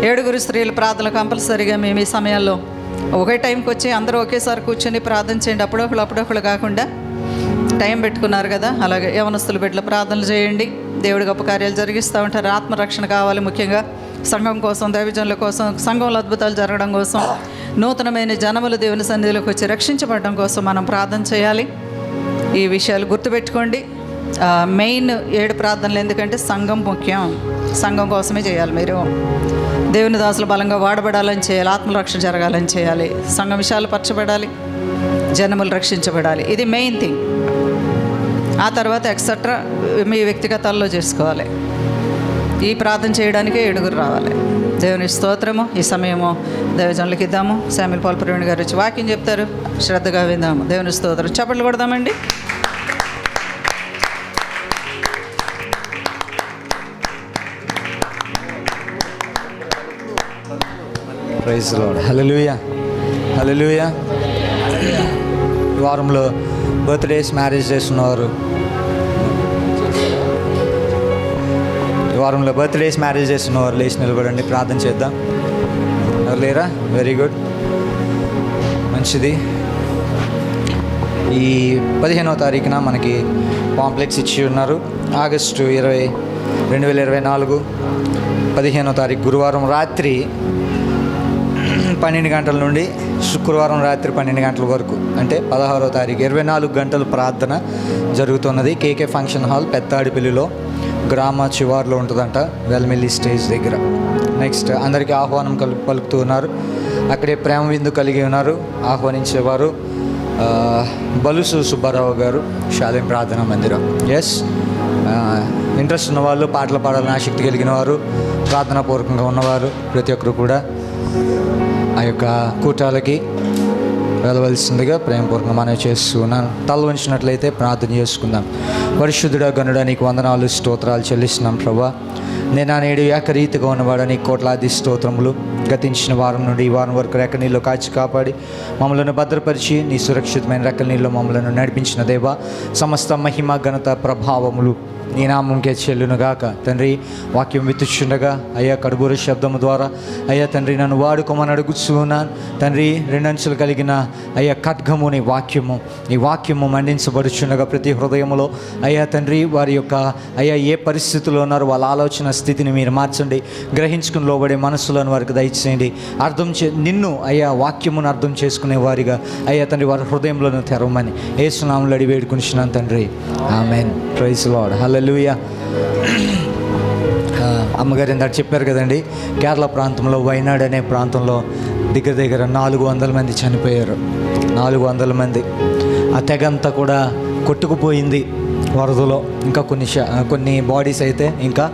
S5: 7 స్త్రీల ప్రార్థనలు కంపల్సరీగా మేము ఈ సమయాల్లో ఒకే టైంకి వచ్చి అందరూ ఒకేసారి కూర్చొని ప్రార్థన చేయండి. అప్పుడొకళ్ళు కాకుండా టైం పెట్టుకున్నారు కదా, అలాగే యవనస్తుల బిడ్డల ప్రార్థనలు చేయండి. దేవుడి గొప్ప కార్యాలు జరిగిస్తూ ఉంటారు. ఆత్మరక్షణ కావాలి, ముఖ్యంగా సంఘం కోసం, దైవజనుల కోసం, సంఘంలో అద్భుతాలు జరగడం కోసం, నూతనమైన జనములు దేవుని సన్నిధిలోకి వచ్చి రక్షించబడడం కోసం మనం ప్రార్థన చేయాలి. ఈ విషయాలు గుర్తుపెట్టుకోండి. మెయిన్ 7 ప్రార్థనలు ఎందుకంటే సంఘం ముఖ్యం. సంఘం కోసమే చేయాలి. మీరు దేవుని దాసులు బలంగా వాడబడాలని చేయాలి, ఆత్మరక్షణ జరగాలని చేయాలి, సంఘం విషయాలు పరచబడాలి, జనములు రక్షించబడాలి. ఇది మెయిన్ థింగ్. ఆ తర్వాత ఎక్సెట్రా మీ వ్యక్తిగతాల్లో చేసుకోవాలి. ఈ ప్రార్థన చేయడానికే 7 రావాలి. దేవుని స్తోత్రము. ఈ సమయము దైవజనులకు ఇద్దాము. శామ్యూల్ పాల్ ప్రవీణ్ గారు వచ్చి వాక్యం చెప్తారు. శ్రద్ధగా విందాము. దేవుని స్తోత్రం. చప్పట్లు కొడదామండి.
S4: Praise lord. హల్లెలూయా, హల్లెలూయా. ఈ వారంలో బర్త్డేస్, మ్యారేజ్ చేస్తున్నవారు, ఈ వారంలో బర్త్డేస్, మ్యారేజ్ చేస్తున్నవారు లేచి నిలబడండి, ప్రార్థన చేద్దాం. ఎవరు లేరా? వెరీ గుడ్, మంచిది. ఈ 15వ తారీఖున మనకి పాంప్లెట్స్ ఇచ్చి ఉన్నారు. ఆగస్టు 20, 2024 15వ తారీఖు గురువారం రాత్రి 12 గంటల నుండి శుక్రవారం రాత్రి 12 గంటల వరకు, అంటే 16వ తారీఖు 24 గంటలు ప్రార్థన జరుగుతున్నది. కేకే ఫంక్షన్ హాల్, పెద్దాడిపల్లిలో, గ్రామ చివార్లో ఉంటుందంట, వెల్మిల్లి స్టేజ్ దగ్గర. నెక్స్ట్ అందరికీ ఆహ్వానం పలుకుతూ ఉన్నారు. అక్కడే ప్రేమ విందు కలిగి ఉన్నారు. ఆహ్వానించేవారు బలుసు సుబ్బారావు గారు, శాలేం ప్రార్థనా మందిరం. ఎస్, ఇంట్రెస్ట్ ఉన్నవాళ్ళు, పాటలు పాడాలని ఆసక్తి కలిగిన వారు, ప్రార్థనాపూర్వకంగా ఉన్నవారు ప్రతి ఒక్కరు కూడా ఆ యొక్క కూటాలకి వెళ్ళవలసిందిగా ప్రేమపూర్వకంగా మనవి చేస్తున్నాను. తల వంచినట్లయితే ప్రార్థన చేసుకుందాం. పరిశుద్ధుడా, గనుడా, నీకు వందనాలు, స్తోత్రాలు చెల్లిస్తున్నాం ప్రభా. నేను నేడు ఏకరీతిగా ఉన్నవాడు, నీ కోట్లాది స్తోత్రములు. గతించిన వారం నుండి ఈ వారం వరకు రెక్క నీళ్ళు కాచి కాపాడి మమ్మలను భద్రపరిచి నీ సురక్షితమైన రెక్కల నీళ్ళు మమ్మలను నడిపించిన దేవా, సమస్త మహిమ, ఘనత, ప్రభావములు నీ నామంకే చెల్లునుగాక. తండ్రి, వాక్యం విత్తుచుండగా అయ్యా కడుబూర శబ్దము ద్వారా అయ్యా తండ్రి నన్ను వాడుకోమని అడుగుతున్నాను తండ్రి. 2 అంచులు కలిగిన అయ్యా ఖడ్గము నీ వాక్యము మండించబడుచుండగా ప్రతి హృదయంలో అయ్యా తండ్రి వారి యొక్క అయ్యా ఏ పరిస్థితుల్లో ఉన్నారో వాళ్ళ ఆలోచన స్థితిని మీరు మార్చండి. గ్రహించుకుని లోబడే మనసులను వారికి దయచేయండి. నిన్ను అయ్యా వాక్యమును అర్థం చేసుకునే వారిగా అయ్యా తండ్రి వారి హృదయంలోనూ తెరవమని యేసు నామములో అడిగి వేడుకొనిచున్నాను తండ్రి. ఆమేన్. Praise lord. హల్లెలూయా. అమ్మగారు ఇందాక చెప్పారు కదండి, కేరళ ప్రాంతంలో వైనాడ్ అనే ప్రాంతంలో దగ్గర 400 మంది చనిపోయారు. 400 మంది. ఆ తెగంతా కూడా కొట్టుకుపోయింది వరదలో. ఇంకా కొన్ని బాడీస్ అయితే ఇంకా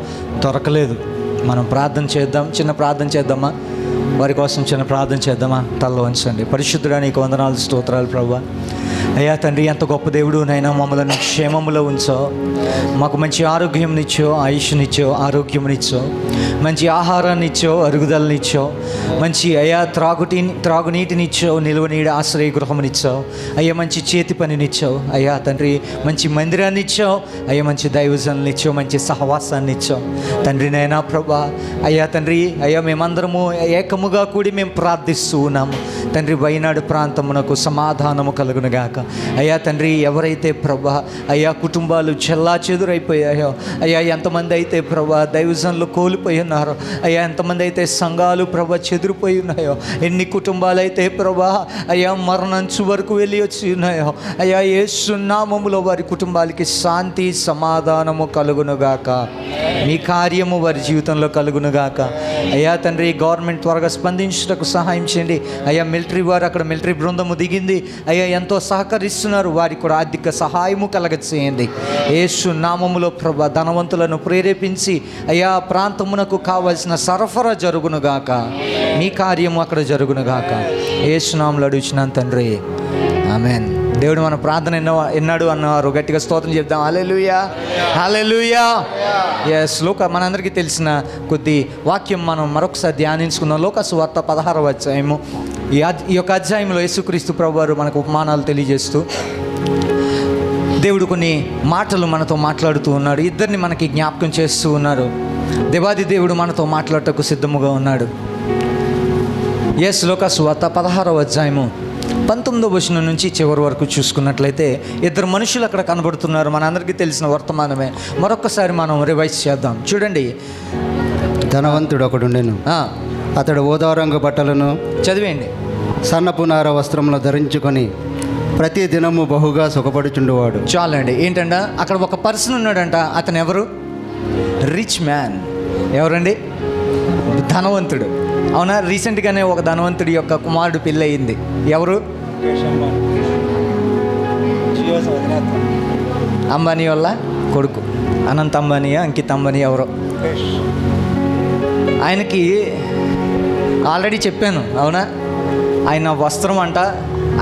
S4: దొరకలేదు. మనం ప్రార్థన చేద్దాం, చిన్న ప్రార్థన చేద్దామా? వారి కోసం చిన్న ప్రార్థన చేద్దామా? తలలో ఉంచండి. పరిశుద్ధుడా, నీకు వందనాలు, స్తోత్రాలు ప్రభువా. అయ్యా తండ్రి, ఎంత గొప్ప దేవుడు నైనా, మమ్మల్ని క్షేమములో ఉంచో, మాకు మంచి ఆరోగ్యంనిచ్చో, ఆయుష్నిచ్చో, ఆరోగ్యంనిచ్చో, మంచి ఆహారాన్నిచ్చో, అరుగుదలనిచ్చో, మంచి అయ్యా త్రాగునీటినిచ్చో, నిలువనీడ ఆశ్రయ గృహమునిచ్చో, అయ్యా మంచి చేతి పనినిచ్చో, అయ్యా తండ్రి మంచి మందిరాన్ని ఇచ్చో, అయ్యా మంచి దైవజనునిచ్చో, మంచి సహవాసాన్ని ఇచ్చో తండ్రి నైనా ప్రభా. అయ్యా తండ్రి, అయ్యా మేమందరము ఏకముగా కూడి మేము ప్రార్థిస్తూ ఉన్నాము తండ్రి. వైనాడు ప్రాంతమునకు సమాధానము కలుగునుగాక. అయ్యా తండ్రి, ఎవరైతే ప్రభా అయ్యా కుటుంబాలు చెల్లాచెదురైపోయాయో, అయ్యా ఎంతమంది అయితే ప్రభా దైవజనులు కోల్పోయి ఉన్నారో, అయ్యా ఎంతమంది అయితే సంఘాలు ప్రభా చెదిరిపోయి ఉన్నాయో, ఎన్ని కుటుంబాలు అయితే ప్రభా అయ్యా మరణంచు వరకు వెళ్ళి వచ్చి ఉన్నాయో, అయ్యా యేసు నామములో వారి కుటుంబాలకి శాంతి సమాధానము కలుగునుగాక. మీ కార్యము వారి జీవితంలో కలుగునుగాక. అయ్యా తండ్రి, గవర్నమెంట్ త్వరగా స్పందించుటకు సహాయం చేయండి. అయ్యా మిలిటరీ వారు, అక్కడ మిలిటరీ బృందము దిగింది అయ్యా, ఎంతో సహకరిస్తున్నారు. వారికి కూడా ఆర్థిక సహాయము కలగచేయండి యేసు నామములో ప్రభా. ధనవంతులను ప్రేరేపించి అయ్యా ప్రాంతమునకు కావలసిన సరఫరా జరుగునుగాక. మీ కార్యము అక్కడ జరుగునుగాక. యేసు నామములో అడుగుచున్నాను తండ్రి. ఆమేన్. దేవుడు మన ప్రార్థన ఎన్నాడు అన్నారు. గట్టిగా స్తోత్రం చెప్దాం. హల్లెలూయా, హల్లెలూయా. ఎస్, మనందరికీ తెలిసిన కొద్ది వాక్యం మనం మరొకసారి ధ్యానించుకుందాం. లోకాసు వార్త 16వ అధ్యాయము. ఈ యొక్క అధ్యాయంలో యేసుక్రీస్తు ప్రభువారు మనకు ఉపమానాలు తెలియజేస్తూ దేవుడు కొన్ని మాటలు మనతో మాట్లాడుతూ ఉన్నాడు. ఇద్దరిని మనకి జ్ఞాపకం చేస్తూ ఉన్నారు. దేవాది దేవుడు మనతో మాట్లాడటకు సిద్ధముగా ఉన్నాడు. ఎస్, లోకాసు వార్త 16వ అధ్యాయము 19వ వచనం నుంచి చివరి వరకు చూసుకున్నట్లయితే ఇద్దరు మనుషులు అక్కడ కనబడుతున్నారు. మనందరికీ తెలిసిన వర్తమానమే. మరొకసారి మనం రివైజ్ చేద్దాం. చూడండి.
S2: ధనవంతుడు ఒకడుండెను. అతడు ఊదారంగు బట్టలను
S4: చదివేయండి.
S2: సన్నపు నార వస్త్రములు ధరించుకొని ప్రతి దినము బహుగా సుఖపడుచుండేవాడు.
S4: చాలండి. ఏంటంట, అక్కడ ఒక పర్సన్ ఉన్నాడంట. అతను ఎవరు? Rich man. ఎవరండి? ధనవంతుడు. అవునా? రీసెంట్గానే ఒక ధనవంతుడి యొక్క కుమారుడు పెళ్ళి అయింది. ఎవరు? అంబానీ వల్ల కొడుకు. అనంత్ అంబానీ, అంకిత్ అంబానీ, ఎవరో ఆయనకి ఆల్రెడీ చెప్పాను, అవునా? ఆయన వస్త్రం అంట,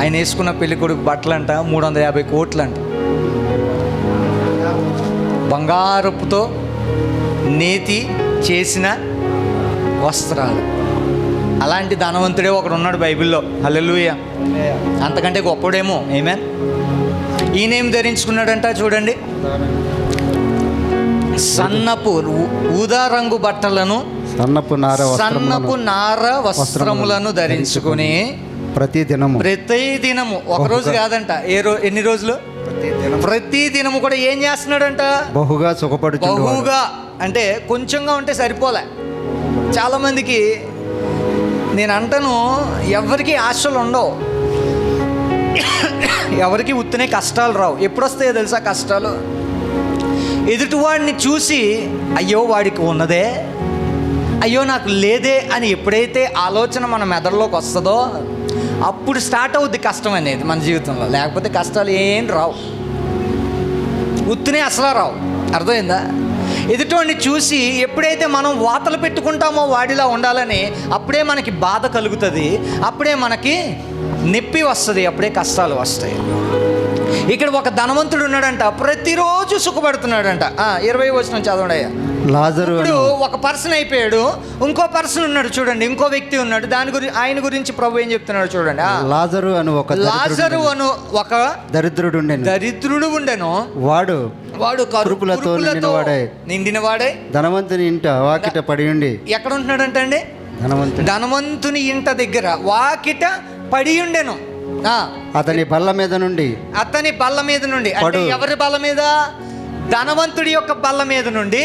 S4: ఆయన వేసుకున్న పెళ్లి కొడుకు బట్టలు అంట 350 కోట్లు అంట, బంగారపుతో నేతి చేసిన వస్త్రాలు. అలాంటి ధనవంతుడే ఒకడు ఉన్నాడు బైబిల్లో. హల్లెలూయా. అంతకంటే గొప్పడేమో. ఆమేన్. ఈయనేం ధరించుకున్నాడంట చూడండి, సన్నపు ఊదా రంగు బట్టలను,
S2: సన్నపు
S4: నార వస్త్రములను ధరించుకుని
S2: ప్రతి
S4: దినము ఒకరోజు కాదంట, ఎన్ని రోజులు? ప్రతి దినము కూడా ఏం చేస్తున్నాడంట? బహుగా అంటే కొంచెంగా ఉంటే సరిపోలే. చాలామందికి నేను అంటాను, ఎవరికి ఆశలు ఉండవు, ఎవరికి ఉత్తనే కష్టాలు రావు. ఎప్పుడు వస్తాయో తెలుసా కష్టాలు? ఎదుటివాడిని చూసి అయ్యో వాడికి ఉన్నదే, అయ్యో నాకు లేదే అని ఎప్పుడైతే ఆలోచన మన మెదడులోకి వస్తుందో అప్పుడు స్టార్ట్ అవుద్ది కష్టం అనేది మన జీవితంలో. లేకపోతే కష్టాలు ఏం రావు, ఉత్తునే అసలు రావు. అర్థమైందా? ఎదుటివాడిని చూసి ఎప్పుడైతే మనం వాతలు పెట్టుకుంటామో వాడిలా ఉండాలని, అప్పుడే మనకి బాధ కలుగుతుంది, అప్పుడే మనకి నొప్పి వస్తుంది, అప్పుడే కష్టాలు వస్తాయి. ఇక్కడ ఒక ధనవంతుడు ఉన్నాడంట, ప్రతిరోజు సుఖపడుతున్నాడంట. 20 వచనం చదవండి అయ్యా.
S2: లాజరు
S4: ఒక పర్సన్ అయిపోయాడు, ఇంకో పర్సన్ ఉన్నాడు చూడండి, ఇంకో వ్యక్తి ఉన్నాడు. ఆయన గురించి ప్రభు ఏం చెప్తున్నాడు చూడండి. లాజరు అను ఒక దరిద్రుడు ఉండెను. వాడు కరుపులతో నిండినవాడై
S2: ధనవంతుని ఇంట వాకిట పడి ఉండి.
S4: ఎక్కడ ఉంటున్నాడంట అండి? ధనవంతుని ఇంట దగ్గర వాకిట పడి ఉండెను.
S2: అతని బల్ల మీద నుండి
S4: అంటే ఎవరి బల్ల మీద? ధనవంతుడి యొక్క బల్ల మీద నుండి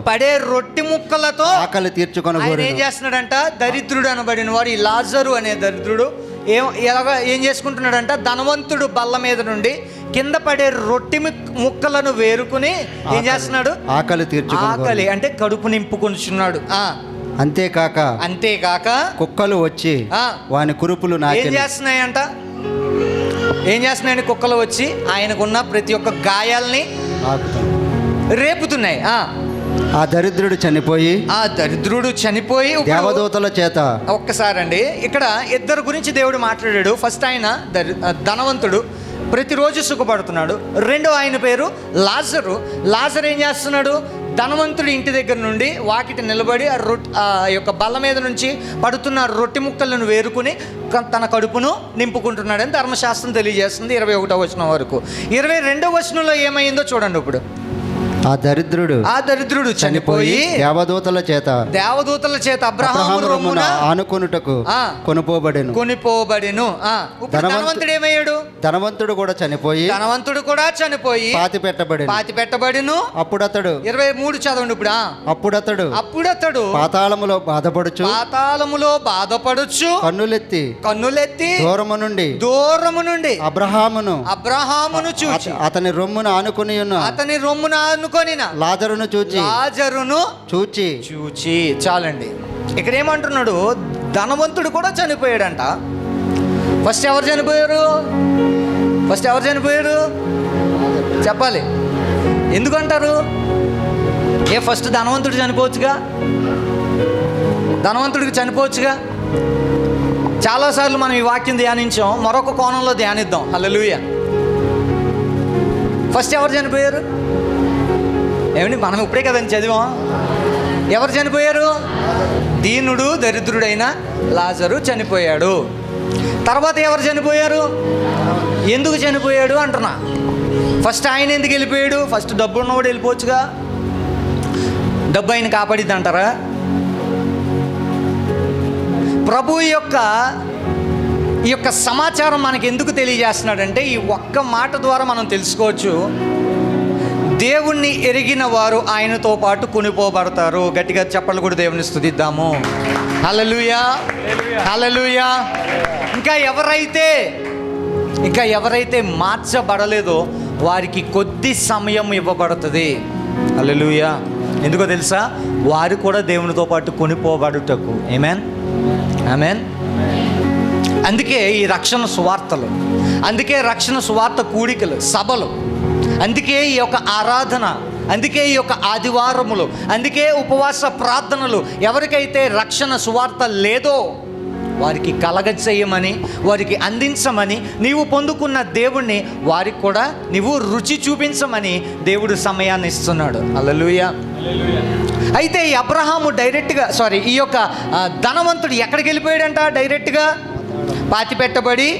S4: పడే రొట్టె ముక్కలతో
S2: ఆకలి తీర్చుకొని
S4: ఏం చేస్తున్నాడంట? దరిద్రుడు అనబడిన వాడు, ఈ లాజరు అనే దరిద్రుడు ఏం చేసుకుంటున్నాడంట? ధనవంతుడు బల్ల మీద నుండి కింద పడే రొట్టె ముక్కలను వేరుకుని ఏం చేస్తున్నాడు? ఆకలి అంటే కడుపు నింపుకొనిచున్నాడు. అంతేకాక
S2: కుక్కలు వచ్చి వాని కురుపులు
S4: ఏం చేస్తున్నాయండి? కుక్కలు వచ్చి ఆయనకున్న ప్రతి ఒక్క గాయాల్ని రేపుతున్నాయి.
S2: ఆ దరిద్రుడు చనిపోయి దేవదూతల చేత.
S4: ఒక్కసారండి, ఇక్కడ ఇద్దరు గురించి దేవుడు మాట్లాడాడు. ఫస్ట్ ఆయన ధనవంతుడు, ప్రతిరోజు సుఖపడుతున్నాడు. రెండో ఆయన పేరు లాజరు. లాజరు ఏం చేస్తున్నాడు? ధనవంతుడి ఇంటి దగ్గర నుండి వాకిటి నిలబడి ఆ యొక్క బల్ల మీద నుంచి పడుతున్న రొట్టె ముక్కలను వేరుకుని తన కడుపును నింపుకుంటున్నాడని ధర్మశాస్త్రం తెలియజేస్తుంది 21వ వచనం వరకు. 22వ వచనంలో ఏమైందో చూడండి. ఇప్పుడు ఆ దరిద్రుడు చనిపోయి దేవదూతల చేత అబ్రహాము రొమ్మున
S2: ఆనుకొనుటకు కొనిపోబడెను.
S4: ధనవంతుడు ఏమయ్యాడు?
S2: ధనవంతుడు కూడా చనిపోయి పాతి
S4: పెట్టబడెను.
S2: అప్పుడు అతడు
S4: 23 చదవండి. ఇప్పుడు అప్పుడు అతడు
S2: పాతాళములో బాధపడుచు కన్నులెత్తి దూరము నుండి అబ్రహామును చూచి అతని రొమ్మును ఆనుకొని లాజరును చూచి.
S4: చాలండి. ఇక్కడ ఏమంటున్నాడు? ధనవంతుడు కూడా చనిపోయాడంట. ఫస్ట్ ఎవరు చనిపోయారు చెప్పాలి. ఎందుకంటారు? ఫస్ట్ ధనవంతుడు చనిపోవచ్చుగా, ధనవంతుడికి చనిపోవచ్చుగా. చాలాసార్లు మనం ఈ వాక్యం ధ్యానించాం, మరొక కోణంలో ధ్యానిద్దాం. హల్లెలూయా. ఫస్ట్ ఎవరు చనిపోయారు? ఏమండి, మనం ఇప్పుడే కదండి చదివాం. ఎవరు చనిపోయారు? దీనుడు దరిద్రుడైన లాజరు చనిపోయాడు. తర్వాత ఎవరు చనిపోయారు? ఎందుకు చనిపోయాడు అంటున్నా. ఫస్ట్ ఆయన ఎందుకు వెళ్ళిపోయాడు? ఫస్ట్ డబ్బు ఉన్నవాడు వెళ్ళిపోవచ్చుగా. డబ్బు ఆయన కాపాడిద్ది అంటారా? ప్రభు ఈ యొక్క సమాచారం మనకి ఎందుకు తెలియజేస్తున్నాడంటే, ఈ ఒక్క మాట ద్వారా మనం తెలుసుకోవచ్చు, దేవుణ్ణి ఎరిగిన వారు ఆయనతో పాటు కొనిపోబడతారు. గట్టిగా చప్పట్లు కూడా దేవుని స్తుతిద్దాము. హల్లెలూయా, హల్లెలూయా. ఇంకా ఎవరైతే మార్చబడలేదో వారికి కొద్ది సమయం ఇవ్వబడుతుంది. హల్లెలూయా. ఎందుకో తెలుసా? వారు కూడా దేవునితో పాటు కొనిపోబడుటకు. ఆమేన్, ఆమేన్. అందుకే ఈ రక్షణ సువార్తలు, అందుకే రక్షణ సువార్త కూడికలు, సభలు, అందుకే ఈ యొక్క ఆరాధన,
S3: అందుకే ఈ యొక్క ఆదివారములు, అందుకే ఉపవాస ప్రార్థనలు. ఎవరికైతే రక్షణ సువార్త లేదో వారికి కలగచేయమని, వారికి అందించమని, నీవు పొందుకున్న దేవుణ్ణి వారికి కూడా నీవు రుచి చూపించమని దేవుడు సమయాన్ని ఇస్తున్నాడు. హల్లెలూయా. అయితే ఈ అబ్రహాము ఈ యొక్క ధనవంతుడు ఎక్కడికి వెళ్ళిపోయాడంట? డైరెక్ట్గా పాతి పెట్టబడి,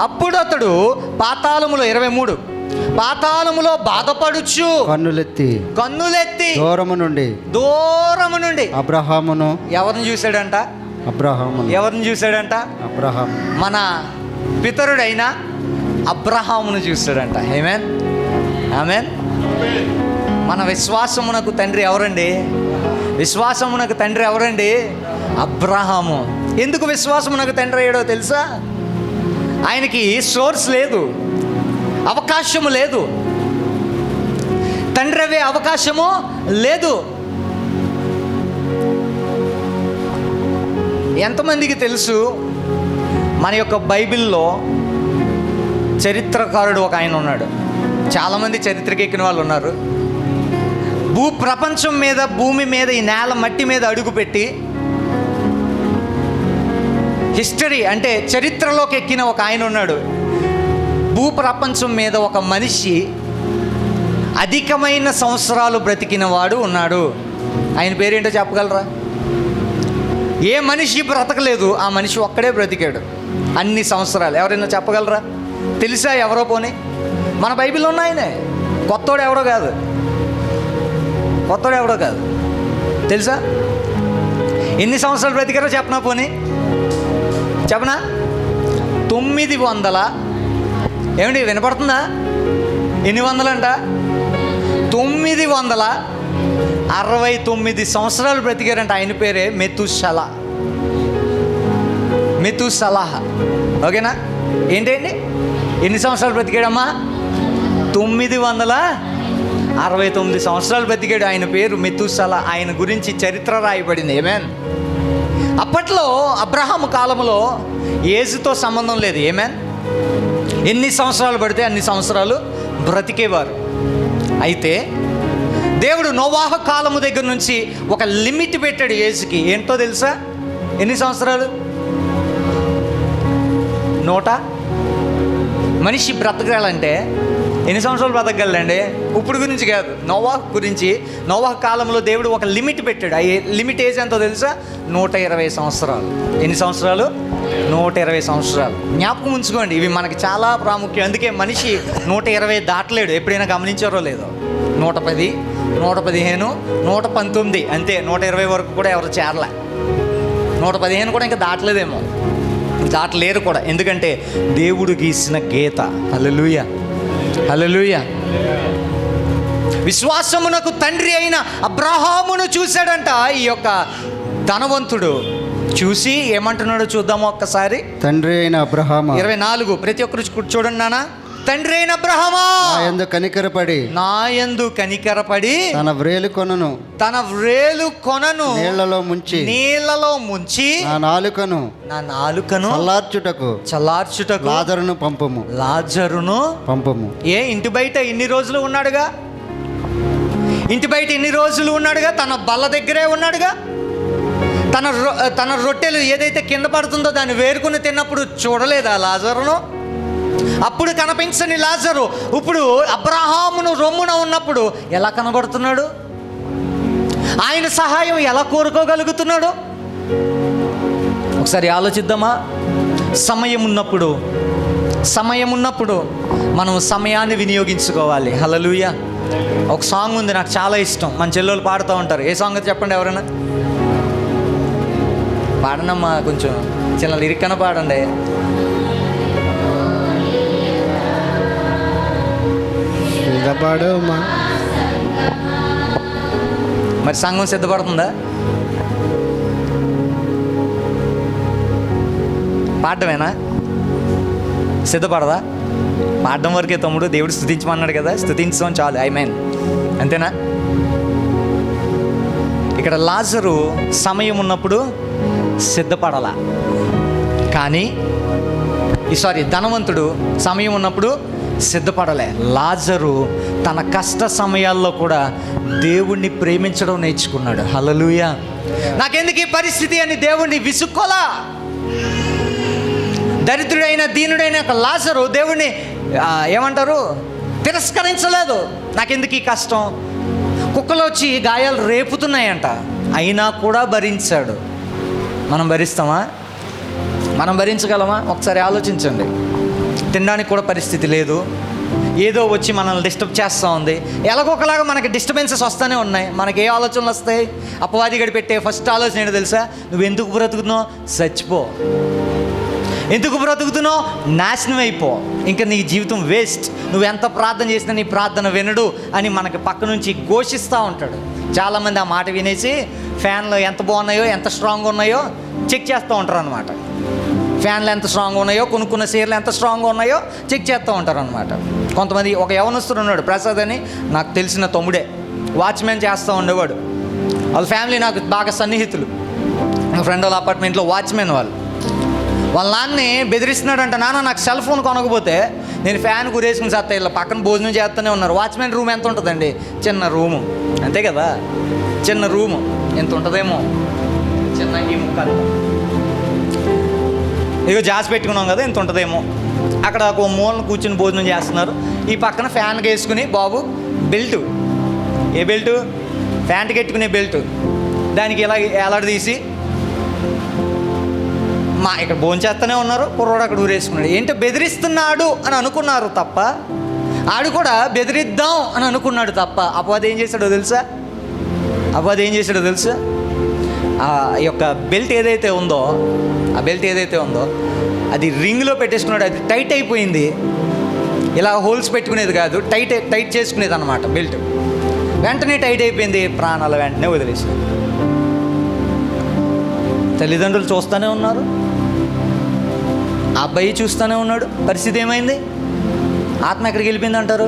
S3: అప్పుడు అతడు పాతాళములో 23 పాతాళములో బాధపడుచు కన్నులెత్తి దూరము నుండి
S2: అబ్రహామును
S3: ఎవరిని చూశాడంట? ఎవరిని చూశాడంట? మన పితరుడైన అబ్రహామును చూశాడంట. ఆమేన్, ఆమేన్. మన విశ్వాసమునకు తండ్రి ఎవరండి? విశ్వాసమునకు తండ్రి ఎవరండి? అబ్రహాము. ఎందుకు విశ్వాసమునకు తండ్రి అయ్యాడో తెలుసా? ఆయనకి సోర్స్ లేదు, అవకాశము లేదు, తండ్రి అవే అవకాశము లేదు. ఎంతమందికి తెలుసు మన యొక్క బైబిల్లో చరిత్రకారుడు ఒక ఆయన ఉన్నాడు. చాలామంది చరిత్రకి ఎక్కిన వాళ్ళు ఉన్నారు. ప్రపంచం మీద, భూమి మీద, ఈ నేల మట్టి మీద అడుగుపెట్టి హిస్టరీ అంటే చరిత్రలోకి ఎక్కిన ఒక ఆయన ఉన్నాడు. ప్రపంచం మీద ఒక మనిషి అధికమైన సంవత్సరాలు బ్రతికిన వాడు ఉన్నాడు. ఆయన పేరేంటో చెప్పగలరా? ఏ మనిషి బ్రతకలేదు, ఆ మనిషి ఒక్కడే బ్రతికాడు అన్ని సంవత్సరాలు. ఎవరైనా చెప్పగలరా? తెలుసా ఎవరో? పోనీ మన బైబిల్లో ఉన్న ఆయనే. కొత్తోడు ఎవడో కాదు, తెలుసా? ఎన్ని సంవత్సరాలు బ్రతికారో చెప్పనా? పోనీ చెప్పనా? 900. ఏమండి వినపడుతుందా? ఎన్ని వందలంట? 969 సంవత్సరాలు బ్రతికారంట. ఆయన పేరే మెతుసలహ. ఓకేనా? ఏంటండి ఎన్ని సంవత్సరాలు బ్రతికాడమ్మా? 969 సంవత్సరాలు బ్రతికాడు. ఆయన పేరు మెతుసల. ఆయన గురించి చరిత్ర రాయబడింది. ఆమేన్. అప్పట్లో అబ్రహాము కాలంలో ఏజ్తో సంబంధం లేదు. ఆమేన్. ఎన్ని సంవత్సరాలు పడితే అన్ని సంవత్సరాలు బ్రతికేవారు. అయితే దేవుడు నోవాహు కాలము దగ్గర నుంచి ఒక లిమిట్ పెట్టాడు ఏజ్కి. ఏంటో తెలుసా? ఎన్ని సంవత్సరాలు? 100. మనిషి బ్రతకాలంటే ఎన్ని సంవత్సరాలు బ్రతకగలండి? ఇప్పుడు గురించి కాదు, నోవాహు గురించి. నోవాహు కాలంలో దేవుడు ఒక లిమిట్ పెట్టాడు. ఆ లిమిట్ ఏజ్ ఎంతో తెలుసా? 120 సంవత్సరాలు. ఎన్ని సంవత్సరాలు? 120 సంవత్సరాలు. జ్ఞాపకం ఉంచుకోండి, ఇవి మనకి చాలా ప్రాముఖ్యం. అందుకే మనిషి 120 దాటలేడు. ఎప్పుడైనా గమనించారో లేదో? 110, 115, 119 అంతే. 120 వరకు కూడా ఎవరు చేరలే. 115 కూడా ఇంకా దాటలేదేమో, దాటలేరు కూడా. ఎందుకంటే దేవుడు గీసిన గీత. హల్లెలూయా, హల్లెలూయా. విశ్వాసమునకు తండ్రి అయిన అబ్రహామును చూశాడంట ఈ యొక్క ధనవంతుడు. చూసి ఏమంటున్నాడో చూద్దాము ఒక్కసారి.
S2: తండ్రి అయిన అబ్రహాము
S3: 24 ప్రతి ఒక్కరు చూడండి నాన్న. తండ్రి అయిన అబ్రహామా,
S2: నా యందు కనికరపడి తన వ్రేలు కొనను నీళ్లలో ముంచి నా నాలుకను చల్లార్చుటకు లాజరును పంపము.
S3: ఇంటి బయట ఇన్ని రోజులు ఉన్నాడుగా, తన బల్ల దగ్గరే ఉన్నాడుగా. తన రొట్టెలు ఏదైతే కింద పడుతుందో దాన్ని వేరుకుని తిన్నప్పుడు చూడలేదా లాజరును? అప్పుడు కనిపించని లాజరు ఇప్పుడు అబ్రహామును రొమ్మున ఉన్నప్పుడు ఎలా కనబడుతున్నాడు? ఆయన సహాయం ఎలా కోరుకోగలుగుతున్నాడు? ఒకసారి ఆలోచిద్దామా? సమయం ఉన్నప్పుడు మనం సమయాన్ని వినియోగించుకోవాలి. హల్లెలూయా. ఒక సాంగ్ ఉంది, నాకు చాలా ఇష్టం. మన చెల్లెలు పాడుతూ ఉంటారు. ఏ సాంగ్ చెప్పండి ఎవరైనా? పాడనమ్మా, కొంచెం చిన్న లిరిక్ అన్న పాడండి. మరి సంఘం సిద్ధపడుతుందా? పాడటమేనా? సిద్ధపడదా? పాడడం వరకే తమ్ముడు. దేవుడు స్తుతించమన్నాడు కదా, స్తుతించడం చాలు. ఐ-మీన్ అంతేనా? ఇక్కడ లాజరు సమయం ఉన్నప్పుడు సిద్ధపడాల, కానీ ధనవంతుడు సమయం ఉన్నప్పుడు
S4: సిద్ధపడలే. లాజరు తన కష్ట సమయాల్లో కూడా దేవుణ్ణి ప్రేమించడం నేర్చుకున్నాడు. హల్లెలూయా. నాకెందుకు ఈ పరిస్థితి అని దేవుణ్ణి విసుక్కోలా. దరిద్రుడైన దీనుడైన లాజరు దేవుణ్ణి ఏమంటారు, తిరస్కరించలేదు. నాకెందుకు ఈ కష్టం, కుక్కలు వచ్చి గాయాలు రేపుతున్నాయంట, అయినా కూడా భరించాడు. మనం భరిస్తామా? మనం భరించగలమా? ఒకసారి ఆలోచించండి. తినడానికి కూడా పరిస్థితి లేదు, ఏదో వచ్చి మనల్ని డిస్టర్బ్ చేస్తూ ఉంది. ఎలాగొకలాగా మనకి డిస్టర్బెన్సెస్ వస్తూనే ఉన్నాయి. మనకి ఏ ఆలోచనలు వస్తాయి? అపవాది గడి పెట్టే ఫస్ట్ ఆలోచన ఏంటో తెలుసా? నువ్వు ఎందుకు బ్రతుకుతున్నావు? చచ్చిపో. ఎందుకు బ్రతుకుతున్నావు? నాశనం అయిపో. ఇంకా నీ జీవితం వేస్ట్. నువ్వు ఎంత ప్రార్థన చేసినా నీ ప్రార్థన వినడు అని మనకి పక్క నుంచి ఘోషిస్తూ ఉంటాడు. చాలామంది ఆ మాట వినేసి ఫ్యాన్లు ఎంత బాగున్నాయో, ఎంత స్ట్రాంగ్ ఉన్నాయో చెక్ చేస్తూ ఉంటారు అనమాట. ఫ్యాన్లు ఎంత స్ట్రాంగ్ ఉన్నాయో, కొనుక్కున్న చీరలు ఎంత స్ట్రాంగ్గా ఉన్నాయో చెక్ చేస్తూ ఉంటారు అనమాట. కొంతమంది, ఒక యవనస్తుడు ఉన్నాడు, ప్రసాద్ అని, నాకు తెలిసిన తమ్ముడే, వాచ్మెన్ చేస్తూ ఉండేవాడు. వాళ్ళ ఫ్యామిలీ నాకు బాగా సన్నిహితులు. మా ఫ్రెండ్ వాళ్ళ అపార్ట్మెంట్లో వాచ్మెన్ వాళ్ళ నాన్ని బెదిరిస్తున్నాడంట, నాన్న నాకు సెల్ ఫోన్ కొనకపోతే నేను ఫ్యాన్ గురేసుకుని చేస్తా. ఇలా పక్కన భోజనం చేస్తూనే ఉన్నారు. వాచ్మెన్ రూమ్ ఎంత ఉంటుందండి? చిన్న రూము, అంతే కదా, చిన్న రూము ఎంత ఉంటుందేమో, చిన్న ఈ ముక్కలు ఇగో జాస్ పెట్టుకున్నాం కదా, ఎంత ఉంటుందేమో. అక్కడ ఒక మూలను కూర్చుని భోజనం చేస్తున్నారు. ఈ పక్కన ఫ్యాన్కి వేసుకుని బాబు బెల్టు, ఏ బెల్టు? ఫ్యాంట్కి ఎట్టుకునే బెల్టు, దానికి ఇలా ఏలాడదీసి ఇక్కడ భోంచేస్తూనే ఉన్నారు. కుర్రోడు అక్కడ ఊరేసుకున్నాడు. ఏంటో బెదిరిస్తున్నాడు అని అనుకున్నారు తప్ప, ఆడు కూడా బెదిరిద్దాం అని అనుకున్నాడు తప్ప, అపవాది ఏం చేశాడో తెలుసా? ఆ యొక్క బెల్ట్ ఏదైతే ఉందో, అది రింగ్లో పెట్టేసుకున్నాడు. అది టైట్ అయిపోయింది. ఇలా హోల్స్ పెట్టుకునేది కాదు, టైట్ చేసుకునేది అనమాట బెల్ట్. వెంటనే టైట్ అయిపోయింది, ప్రాణాలు వెంటనే వదిలేసాడు. తల్లిదండ్రులు చూస్తూనే ఉన్నారు, ఆ అబ్బాయి చూస్తూనే ఉన్నాడు. పరిస్థితి ఏమైంది? ఆత్మ ఎక్కడికి వెళ్ళిపోయింది అంటారు?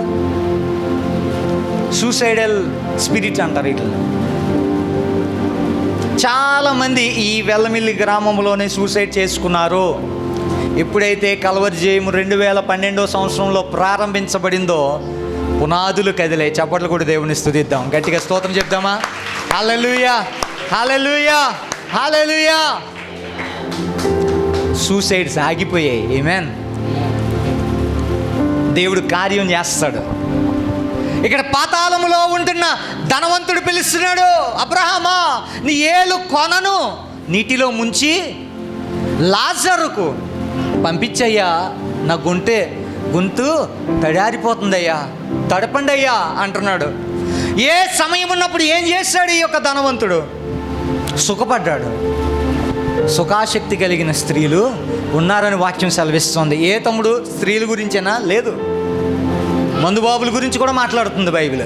S4: సూసైడల్ స్పిరిట్ అంటారు వీటిని. చాలామంది ఈ వెల్లమిల్లి గ్రామంలోనే సూసైడ్ చేసుకున్నారు. ఎప్పుడైతే కల్వరి జయము 2012 సంవత్సరంలో ప్రారంభించబడిందో పునాదులు కదిలే. చప్పట్లు కూడా దేవుని స్తుతిద్దాం, గట్టిగా స్తోత్రం చెప్దామా? హల్లెలూయా, హల్లెలూయా, హల్లెలూయా. సూసైడ్స్ ఆగిపోయాయి. ఆమేన్. దేవుడు కార్యం చేస్తాడు. ఇక్కడ పాతాళములో ఉంటున్న ధనవంతుడు పిలుస్తున్నాడు, అబ్రహామా నీ ఏలు కొనను నీటిలో ముంచి లాజరుకు పంపించయ్యా, నా గొంతు తడారిపోతుందయ్యా, తడపండి అయ్యా అంటున్నాడు. ఏ సమయం ఉన్నప్పుడు ఏం చేశాడు ఈ యొక్క ధనవంతుడు? సుఖపడ్డాడు. సుఖాశక్తి కలిగిన స్త్రీలు ఉన్నారని వాక్యం సెలవిస్తుంది. ఏ తమ్ముడు? స్త్రీల గురించేనా? లేదు, మందుబాబుల గురించి కూడా మాట్లాడుతుంది బైబిల్.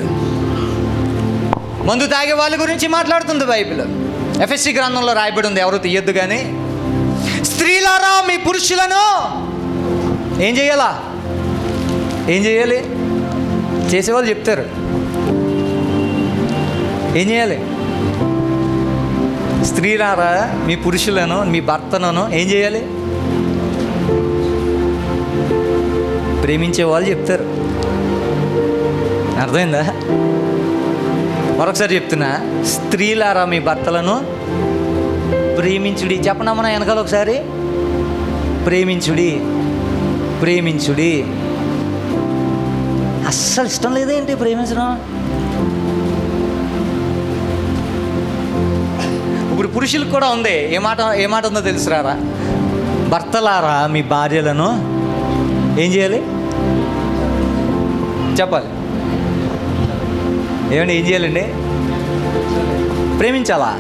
S4: మందు తాగే వాళ్ళ గురించి మాట్లాడుతుంది బైబిల్. ఎఫెసీ గ్రంథంలో రాయబడి ఉంది, ఎవరు తీయొద్దు కానీ, స్త్రీలారా మీ పురుషులను ఏం చేయాలి? చేసేవాళ్ళు చెప్తారు. ఏం చేయాలి? స్త్రీలారా మీ పురుషులను, మీ భర్తలను ఏం చేయాలి? ప్రేమించే వాళ్ళు చెప్తారు. అర్థమైందా? మరొకసారి చెప్తున్నా, స్త్రీలారా మీ భర్తలను ప్రేమించుడి. చెప్పనమ్మా వెనకాల ఒకసారి, ప్రేమించుడి. అస్సలు ఇష్టం లేదేంటి ప్రేమించడం? ఇప్పుడు పురుషులకు కూడా ఉంది. ఏ మాట ఉందో తెలుసురారా? భర్తలారా మీ భార్యలను ఏం చేయాలి? చెప్పాలి. ఏమండి ఏం చేయాలండి? ప్రేమించాలా?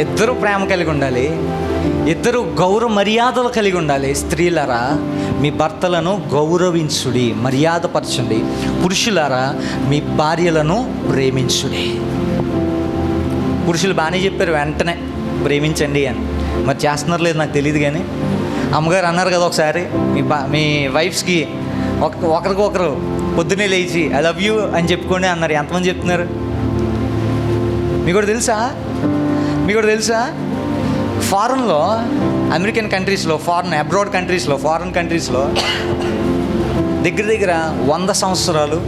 S4: ఇద్దరు ప్రేమ కలిగి ఉండాలి, ఇద్దరు గౌరవ మర్యాదలు కలిగి ఉండాలి. స్త్రీలారా మీ భర్తలను గౌరవించుడి, మర్యాదపరచండి. పురుషులారా మీ భార్యలను ప్రేమించుడి. పురుషులు బాగానే చెప్పారు వెంటనే ప్రేమించండి అని. మరి చేస్తున్నారు లేదు నాకు తెలియదు కానీ, అమ్మగారు అన్నారు కదా ఒకసారి, మీ వైఫ్స్కి ఒకరికొకరు పొద్దున్నే లేచి ఐ లవ్ యూ అని చెప్పుకోండి అన్నారు. ఎంతమంది చెప్తున్నారు? మీకు కూడా తెలుసా? ఫారెన్లో, అమెరికన్ కంట్రీస్లో, అబ్రాడ్ కంట్రీస్లో, ఫారెన్ కంట్రీస్లో దగ్గర దగ్గర 100 సంవత్సరాలు,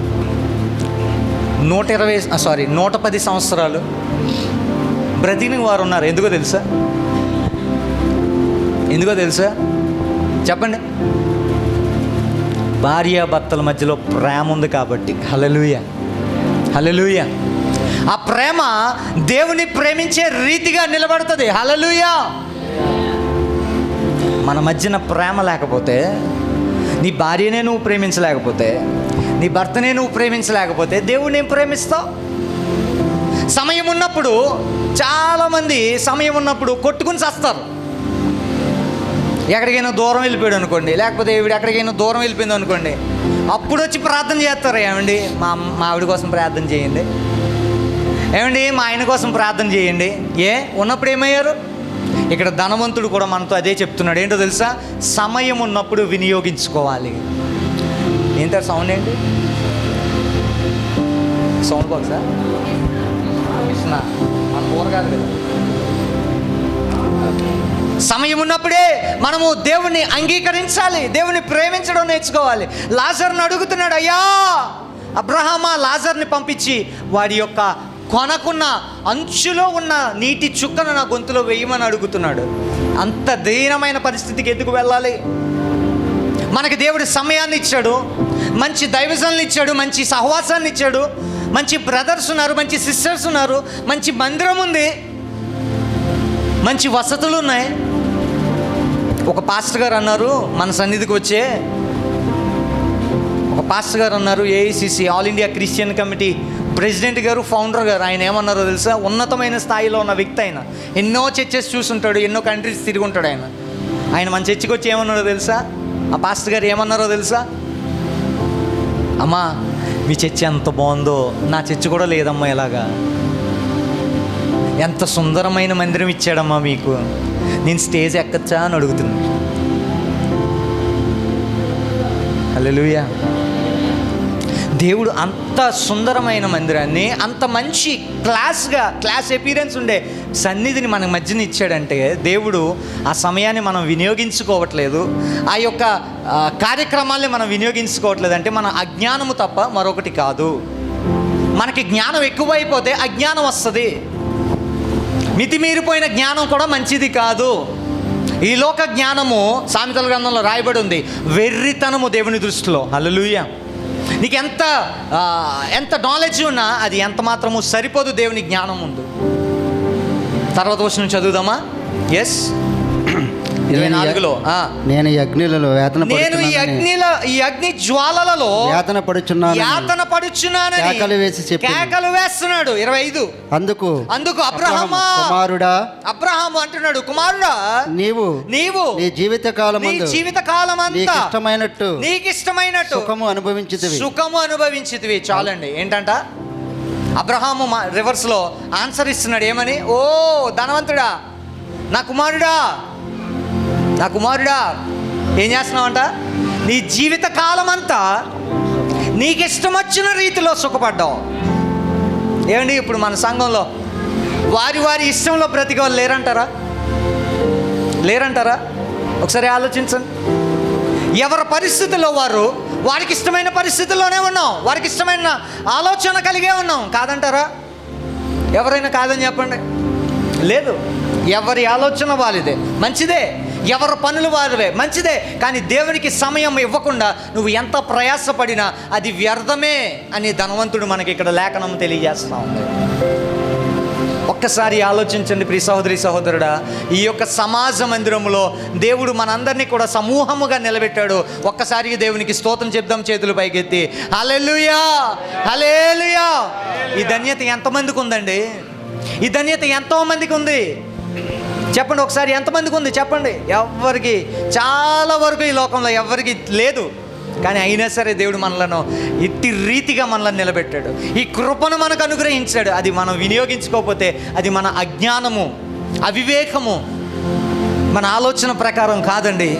S4: 110 సంవత్సరాలు బ్రతికిన వారు ఉన్నారు. ఎందుకో తెలుసా? చెప్పండి. భార్యాభర్తల మధ్యలో ప్రేమ ఉంది కాబట్టి. హల్లెలూయా. ఆ ప్రేమ దేవుని ప్రేమించే రీతిగా నిలబడుతుంది. హల్లెలూయా. మన మధ్యన ప్రేమ లేకపోతే, నీ భార్యనే నువ్వు ప్రేమించలేకపోతే, నీ భర్తనే నువ్వు ప్రేమించలేకపోతే దేవుడిని ఏం ప్రేమిస్తావు? సమయం ఉన్నప్పుడు, చాలామంది సమయం ఉన్నప్పుడు కొట్టుకుని చేస్తారు. ఎక్కడికైనా దూరం వెళ్ళిపోయాడు అనుకోండి, లేకపోతే ఈవిడ ఎక్కడికైనా దూరం వెళ్ళిపోయింది అనుకోండి, అప్పుడు వచ్చి ప్రార్థన చేస్తారు. ఏమండి మా ఆవిడ కోసం ప్రార్థన చేయండి, ఏమండి మా ఆయన కోసం ప్రార్థన చేయండి. ఉన్నప్పుడు ఏమయ్యారు? ఇక్కడ ధనవంతుడు కూడా మనతో అదే చెప్తున్నాడు. ఏంటో తెలుసా? సమయం ఉన్నప్పుడు వినియోగించుకోవాలి. ఏంటారు సౌండ్? ఏంటి సౌండ్ బాక్సా? మన ఊరగాదు కదా. సమయం ఉన్నప్పుడే మనము దేవుణ్ణి అంగీకరించాలి, దేవుని ప్రేమించడం నేర్చుకోవాలి. లాజర్ని అడుగుతున్నాడు, అయ్యా అబ్రహామా, లాజర్ని పంపించి వాడి యొక్క కొనకున్న అంచులో ఉన్న నీటి చుక్కను నా గొంతులో వేయమని అడుగుతున్నాడు. అంత దీనమైన పరిస్థితికి ఎందుకు వెళ్ళాలి? మనకి దేవుడు సమయాన్ని ఇచ్చాడు, మంచి దైవజనులు ఇచ్చాడు, మంచి సహవాసాన్ని ఇచ్చాడు, మంచి బ్రదర్స్ ఉన్నారు, మంచి సిస్టర్స్ ఉన్నారు, మంచి మందిరం ఉంది, మంచి వసతులు ఉన్నాయి. ఒక పాస్టర్ గారు అన్నారు, మన సన్నిధికి వచ్చే ఒక పాస్టర్ గారు అన్నారు, AICC all India Christian committee president గారు, ఫౌండర్ గారు. ఆయన ఏమన్నారో తెలుసా? ఉన్నతమైన స్థాయిలో ఉన్న వ్యక్తి ఆయన. ఎన్నో చర్చెస్ చూసుంటాడు, ఎన్నో కంట్రీస్ తిరిగి ఉంటాడు ఆయన మన చర్చికి వచ్చి ఏమన్నారో తెలుసా? ఆ పాస్టర్ గారు ఏమన్నారో తెలుసా? అమ్మా మీ చర్చి ఎంత బాగుందో, నా చర్చి కూడా లేదమ్మా ఇలాగా. ఎంత సుందరమైన మందిరం ఇచ్చాడమ్మా మీకు, నేను స్టేజ్ ఎక్కచ్చా అని అడుగుతున్నాను. హల్లెలూయా. దేవుడు అంత సుందరమైన మందిరాన్ని, అంత మంచి క్లాస్ అపీరెన్స్ ఉండే సన్నిధిని మన మధ్యన ఇచ్చాడంటే, దేవుడు ఆ సమయాన్ని మనం వినియోగించుకోవట్లేదు, ఆ యొక్క కార్యక్రమాల్ని మనం వినియోగించుకోవట్లేదు అంటే మన అజ్ఞానము తప్ప మరొకటి కాదు. మనకి జ్ఞానం ఎక్కువైపోతే అజ్ఞానం వస్తుంది. మితిమీరిపోయిన జ్ఞానం కూడా మంచిది కాదు. ఈ లోక జ్ఞానము సామెతల గ్రంథంలో రాయబడి ఉంది, వెర్రితనము దేవుని దృష్టిలో. హల్లెలూయా. నీకు ఎంత నాలెడ్జ్ ఉన్నా అది ఎంత మాత్రము సరిపోదు దేవుని జ్ఞానం ముందు. తర్వాత వచనం చదువుదామా? 24లో
S2: నేను ఈ అగ్నిలలో
S4: ఈ అగ్ని జ్వాలలలో యాతన పడుచున్నానని కేకలు వేస్తున్నాడు. 25 అందుకు అబ్రహాము అంటున్నాడు, కుమారుడా నీవు నీ జీవిత కాలమంతా నీకు ఇష్టమైనట్టు సుఖము అనుభవించితివి. చాలండి. ఏంటంట? అబ్రహాము రివర్స్లో ఆన్సర్ ఇస్తున్నాడు. ఏమని? ఓ ధనవంతుడా, నా కుమారుడా ఏం చేస్తున్నావంట? నీ జీవిత కాలం అంతా నీకు ఇష్టం వచ్చిన రీతిలో సుఖపడ్డావు. ఏమండి ఇప్పుడు మన సంఘంలో వారి ఇష్టంలో బ్రతికే వాళ్ళు లేరంటారా? ఒకసారి ఆలోచించండి. ఎవరి పరిస్థితుల్లో వారికి ఇష్టమైన పరిస్థితుల్లోనే ఉన్నాం, వారికి ఇష్టమైన ఆలోచన కలిగే ఉన్నాం. కాదంటారా? ఎవరైనా కాదని చెప్పండి. లేదు, ఎవరి ఆలోచన వారిదే, మంచిదే. ఎవరి పనులు వారివే, మంచిదే. కానీ దేవునికి సమయం ఇవ్వకుండా నువ్వు ఎంత ప్రయాసపడినా అది వ్యర్థమే అని ధనవంతుడు మనకి ఇక్కడ లేఖనం తెలియజేస్తూ ఉంది. ఒక్కసారి ఆలోచించండి ప్రియ సహోదరి సహోదరుడా. ఈ యొక్క సమాజ మందిరంలో దేవుడు మనందరినీ కూడా సమూహముగా నిలబెట్టాడు. ఒక్కసారి దేవునికి స్తోత్రం చెప్దాం, చేతులు పైకెత్తి. హల్లెలూయా, హల్లెలూయా. ఈ ధన్యత ఎంతమందికి ఉందండి? ఈ ధన్యత ఎంతోమందికి ఉంది. చెప్పండి ఒకసారి, ఎంతమందికి ఉంది చెప్పండి. ఎవరికి, చాలా వరకు ఈ లోకంలో ఎవరికి లేదు. కానీ అయినా సరే దేవుడు మనలను ఇట్టి రీతిగా మనల్ని నిలబెట్టాడు. ఈ కృపను మనకు అనుగ్రహించాడు. అది మనం వినియోగించుకోకపోతే అది మన అజ్ఞానము, అవివేకము, మన ఆలోచన ప్రకారం కాదండి.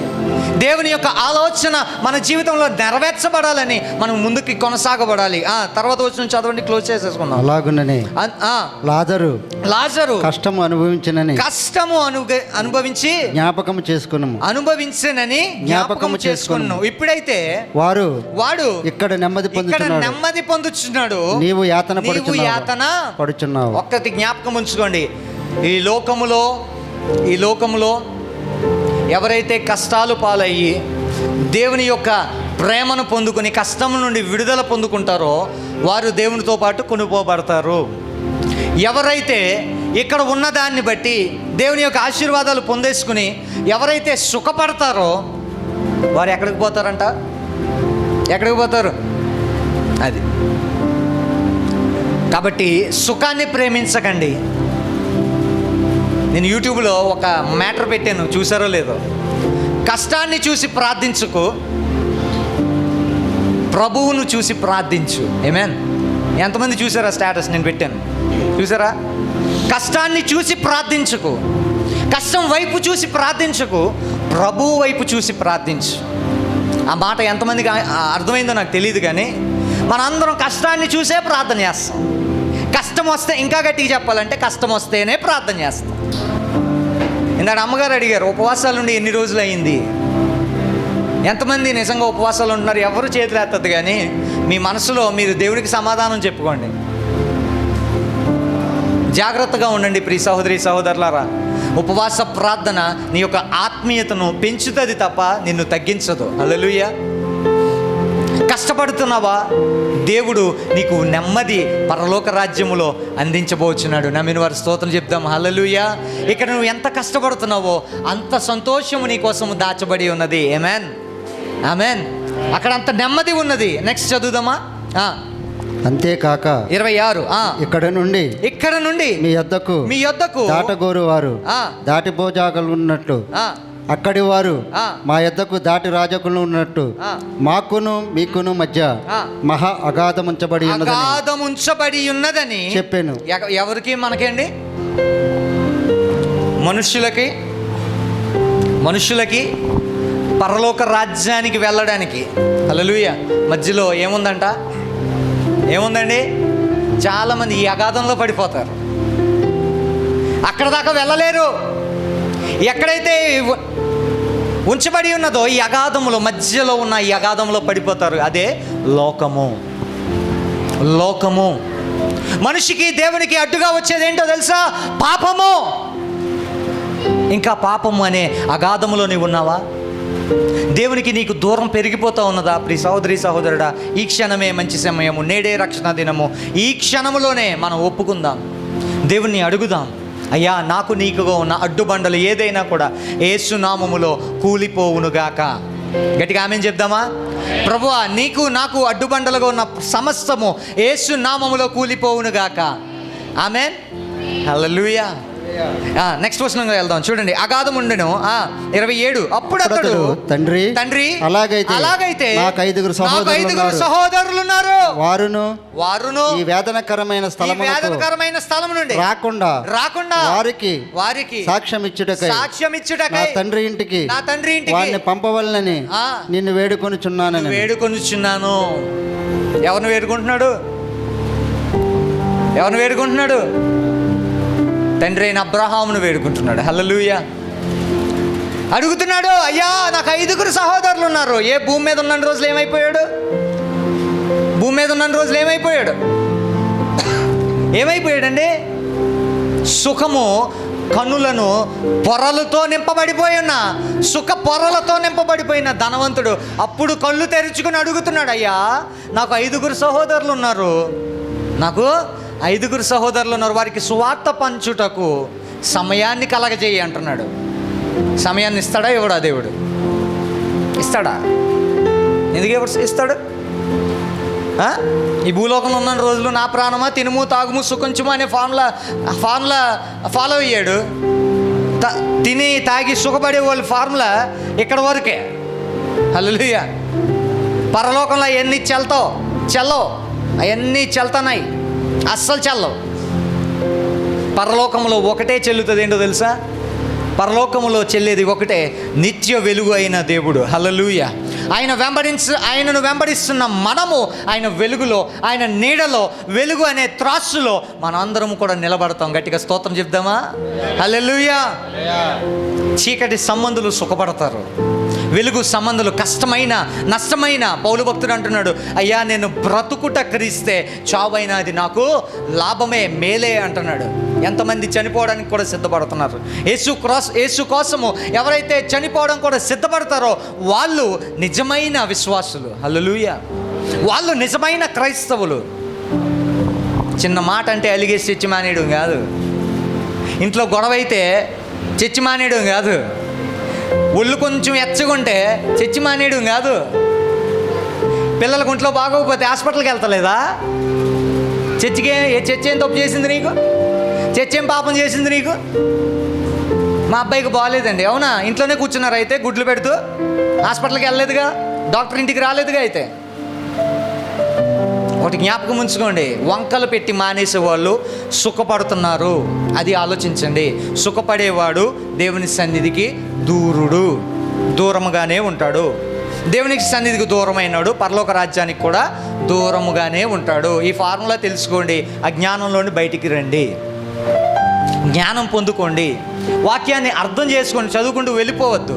S3: దేవుని యొక్క ఆలోచన మన జీవితంలో నెరవేర్చబడాలని మనం ముందుకి కొనసాగబడాలి. తర్వాత వచ్చిన చదవండి, క్లోజ్ చేసేసుకుందాం.
S2: అలాగుననే లాజరు
S3: కష్టము అనుభవించి
S2: జ్ఞాపకము చేసుకున్నాము
S3: అనుభవించనని జ్ఞాపకము చేసుకున్నాను. ఇప్పుడైతే వాడు ఇక్కడ నెమ్మది పొందుచున్నాడు,
S2: నీవు యాతన
S3: పడుచున్నావు. ఒక్కటి జ్ఞాపకం ఉంచుకోండి, ఈ లోకములో ఎవరైతే కష్టాలు పాలయ్యి దేవుని యొక్క ప్రేమను పొందుకుని కష్టం నుండి విడుదల పొందుకుంటారో వారు దేవునితో పాటు కొనుక్కోబడతారు. ఎవరైతే ఇక్కడ ఉన్నదాన్ని బట్టి దేవుని యొక్క ఆశీర్వాదాలు పొందేసుకుని ఎవరైతే సుఖపడతారో వారు ఎక్కడికి పోతారంట? ఎక్కడికి పోతారు? అది కాబట్టి సుఖాన్ని ప్రేమించకండి. నేను యూట్యూబ్లో ఒక మ్యాటర్ పెట్టాను, చూసారో లేదో. కష్టాన్ని చూసి ప్రార్థించుకు, ప్రభువును చూసి ప్రార్థించు. ఆమేన్. ఎంతమంది చూసారా స్టేటస్ నేను పెట్టాను? చూసారా? కష్టాన్ని చూసి ప్రార్థించుకు, కష్టం వైపు చూసి ప్రార్థించుకు, ప్రభువు వైపు చూసి ప్రార్థించు. ఆ మాట ఎంతమందికి అర్థమైందో నాకు తెలియదు, కానీ మనందరం కష్టాన్ని చూసే ప్రార్థన చేస్తాం. కష్టం వస్తే, ఇంకా గట్టిగా చెప్పాలంటే కష్టం వస్తేనే ప్రార్థన చేస్తాం. ఇందాక అమ్మగారు అడిగారు, ఉపవాసాల నుండి ఎన్ని రోజులు అయింది? ఎంతమంది నిజంగా ఉపవాసాలు ఉంటున్నారు? ఎవరు చేతులు ఎత్తద్దు, కానీ మీ మనసులో మీరు దేవుడికి సమాధానం చెప్పుకోండి. జాగ్రత్తగా ఉండండి ప్రియ సహోదరి సహోదరులారా. ఉపవాస ప్రార్థన నీ యొక్క ఆత్మీయతను పెంచుతుంది తప్ప నిన్ను తగ్గించదు. హల్లెలూయా. కష్టపడుతున్నావా? దేవుడు నీకు నెమ్మది పరలోక రాజ్యములో అందించబోచున్నాడు. నమ్మిన వారి స్తోత్రం చెప్దాం. హల్లెలూయా. ఇక్కడ నువ్వు ఎంత కష్టపడుతున్నావో అంత సంతోషము నీ కోసం దాచబడి ఉన్నది. ఆమేన్, ఆమేన్. అక్కడ అంత నెమ్మది ఉన్నది. నెక్స్ట్ చదువుదామా?
S2: అంతేకాక
S3: 26
S2: ఇక్కడ నుండి మీ యొద్దకు దాటగోరు వారు దాటిపోజాగలు ఉన్నట్టు అక్కడి వారు మా యొద్దకు దాటి రాజకులు ఉన్నట్టు మాకును మీకును మధ్య మహా అగాధముంచబడి ఉన్నదని చెప్పాను.
S3: ఎవరికి? మనకేండి? మనుషులకి పరలోక రాజ్యానికి వెళ్ళడానికి. హల్లెలూయా. మధ్యలో ఏముందండి? చాలామంది ఈ అగాధంలో పడిపోతారు, అక్కడ దాకా వెళ్ళలేరు. ఎక్కడైతే ఉంచబడి ఉన్నదో ఈ అగాధములో, మధ్యలో ఉన్న ఈ అగాధంలో పడిపోతారు. అదే లోకము. మనిషికి దేవునికి అడ్డుగా వచ్చేది ఏంటో తెలుసా? పాపము. ఇంకా పాపము అనే అగాధములో నీవు ఉన్నావా? దేవునికి నీకు దూరం పెరిగిపోతూ ఉన్నదా? ప్రియ సహోదరి సహోదరుడా, ఈ క్షణమే మంచి సమయము, నేడే రక్షణ దినము. ఈ క్షణములోనే మనం ఒప్పుకుందాం, దేవుణ్ణి అడుగుదాం. అయ్యా, నాకు నీకుగా ఉన్న అడ్డుబండలు ఏదైనా కూడా యేసు నామములో కూలిపోవునుగాక. గట్టిగా ఆమేన్ చెప్దామా? ప్రభువా, నీకు నాకు అడ్డుబండలుగా ఉన్న సమస్తము యేసు నామములో కూలిపోవునుగాక. ఆమేన్. హల్లెలూయా. నెక్స్ట్ వచనంగా వెళ్దాం. చూడండి, అగాధం ఉండెను. 27 అప్పుడు అతడు తండ్రి అలాగైతే నాకు 5 సహోదరులు ఉన్నారు, వారును ఈ వేదనకరమైన స్థలం నుండి రాకుండా వారికి సాక్ష్యం ఇచ్చుటకై నా తండ్రి ఇంటికి వారిని పంపవలనని నిన్ను వేడుకొనుచున్నాను. ఎవరిని వేడుకుంటున్నాడు? తండ్రి అయిన అబ్రహామును వేడుకుంటున్నాడు. హల్లెలూయా. అడుగుతున్నాడు, అయ్యా నాకు 5 సహోదరులు ఉన్నారు. భూమి మీద ఉన్న రోజులు ఏమైపోయాడండి? సుఖము కన్నులను పొరలతో నింపబడిపోయిన, సుఖ పొరలతో నింపబడిపోయిన ధనవంతుడు అప్పుడు కళ్ళు తెరుచుకుని అడుగుతున్నాడు, అయ్యా నాకు 5 సహోదరులు ఉన్నారు, వారికి సువార్త పంచుటకు సమయాన్ని కలగజేయి అంటున్నాడు. సమయాన్ని ఇస్తాడా? ఇవ్వడా? దేవుడు ఇస్తాడా? ఎందుకు ఇస్తాడు? ఈ భూలోకంలో ఉన్న రోజులు నా ప్రాణమా తినుము తాగుము సుఖించుము అనే ఫార్ములా ఫాలో అయ్యాడు. తిని తాగి సుఖపడే వాళ్ళ ఫార్ములా ఇక్కడ వరకే. హల్లెలూయా. పరలోకంలో అవన్నీ చెల్లవు, అవన్నీ చెల్తున్నాయి, అస్సలు చెల్లవు. పరలోకంలో ఒకటే చెల్లుతుంది, ఏంటో తెలుసా?
S4: పరలోకములో చెల్లేది ఒకటే, నిత్య వెలుగు అయిన దేవుడు. హల్లెలూయా. ఆయనను వెంబడిస్తున్న మనము ఆయన వెలుగులో, ఆయన నీడలో, వెలుగు అనే త్రాసులో మనందరం కూడా నిలబడతాం. గట్టిగా స్తోత్రం చెప్దామా? హల్లెలూయా. చీకటి సంబంధులు సుఖపడతారు, వెలుగు సంబంధులు కష్టమైన నష్టమైన. పౌలు భక్తుడు అంటున్నాడు, అయ్యా నేను బ్రతుకుట క్రీస్తే, చావైనా అది నాకు లాభమే, మేలే అంటున్నాడు. ఎంతమంది చనిపోవడానికి కూడా సిద్ధపడుతున్నారు. యేసు కోసము ఎవరైతే చనిపోవడం కూడా సిద్ధపడతారో వాళ్ళు నిజమైన విశ్వాసులు. హల్లెలూయా. వాళ్ళు నిజమైన క్రైస్తవులు. చిన్న మాట అంటే అలిగేసి చర్చి మానేయడం కాదు, ఇంట్లో గొడవ అయితే చర్చి మానేయడం కాదు, ఒళ్ళు కొంచెం ఎచ్చగుంటే చర్చి మానేయడం కాదు, పిల్లలకు ఒంట్లో బాగోకపోతే హాస్పిటల్కి వెళ్తలేదా? చర్చి ఏం తప్పు చేసింది నీకు? చర్చి ఏం పాపం చేసింది నీకు? మా అబ్బాయికి బాగాలేదండి, అవునా? ఇంట్లోనే కూర్చున్నారు అయితే గుడ్లు పెడుతూ, హాస్పిటల్కి వెళ్ళలేదుగా, డాక్టర్ ఇంటికి రాలేదుగా. అయితే ఒకటి జ్ఞాపకం ఉంచుకోండి, వంకలు పెట్టి మానేసే వాళ్ళు సుఖపడుతున్నారు. అది ఆలోచించండి. సుఖపడేవాడు దేవుని సన్నిధికి దూరముగానే ఉంటాడు. దేవునికి సన్నిధికి దూరమైనాడు పరలోక రాజ్యానికి కూడా దూరముగానే ఉంటాడు. ఈ ఫార్ములా తెలుసుకోండి. అజ్ఞానంలోని బయటికి రండి, జ్ఞానం పొందుకోండి, వాక్యాన్ని అర్థం చేసుకోండి. చదువుకుంటూ వెళ్ళిపోవద్దు,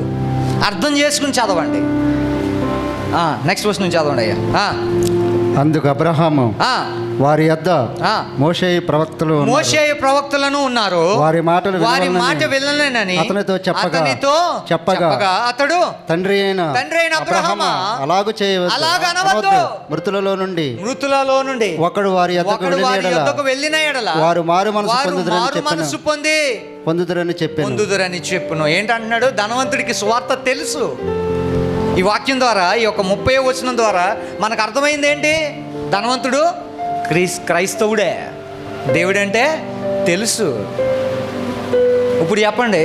S4: అర్థం చేసుకుని చదవండి. నెక్స్ట్ వర్స్ నుంచి చదవండి అయ్యా.
S2: అందుకు అబ్రహాము వారి యొద్ద మోషే ప్రవక్తలను ఉన్నారు, వారి మాట వినలేనని అతనితో చెప్పగా అతడు తండ్రి అయిన అబ్రహామా అలాగూ చేయవద్దు, మృతులలో నుండి ఒకడు వారి యొద్దకు వెళ్ళిన యెడల వారు మారు మనసు పొందుదురని చెప్పును. ఏంటంటున్నాడు? ధనవంతుడికి సువార్త తెలుసు. ఈ వాక్యం ద్వారా, ఈ యొక్క 30వ వచనం ద్వారా మనకు అర్థమైంది ఏంటి? ధనవంతుడు క్రైస్తవుడే, దేవుడంటే తెలుసు. ఇప్పుడు చెప్పండి,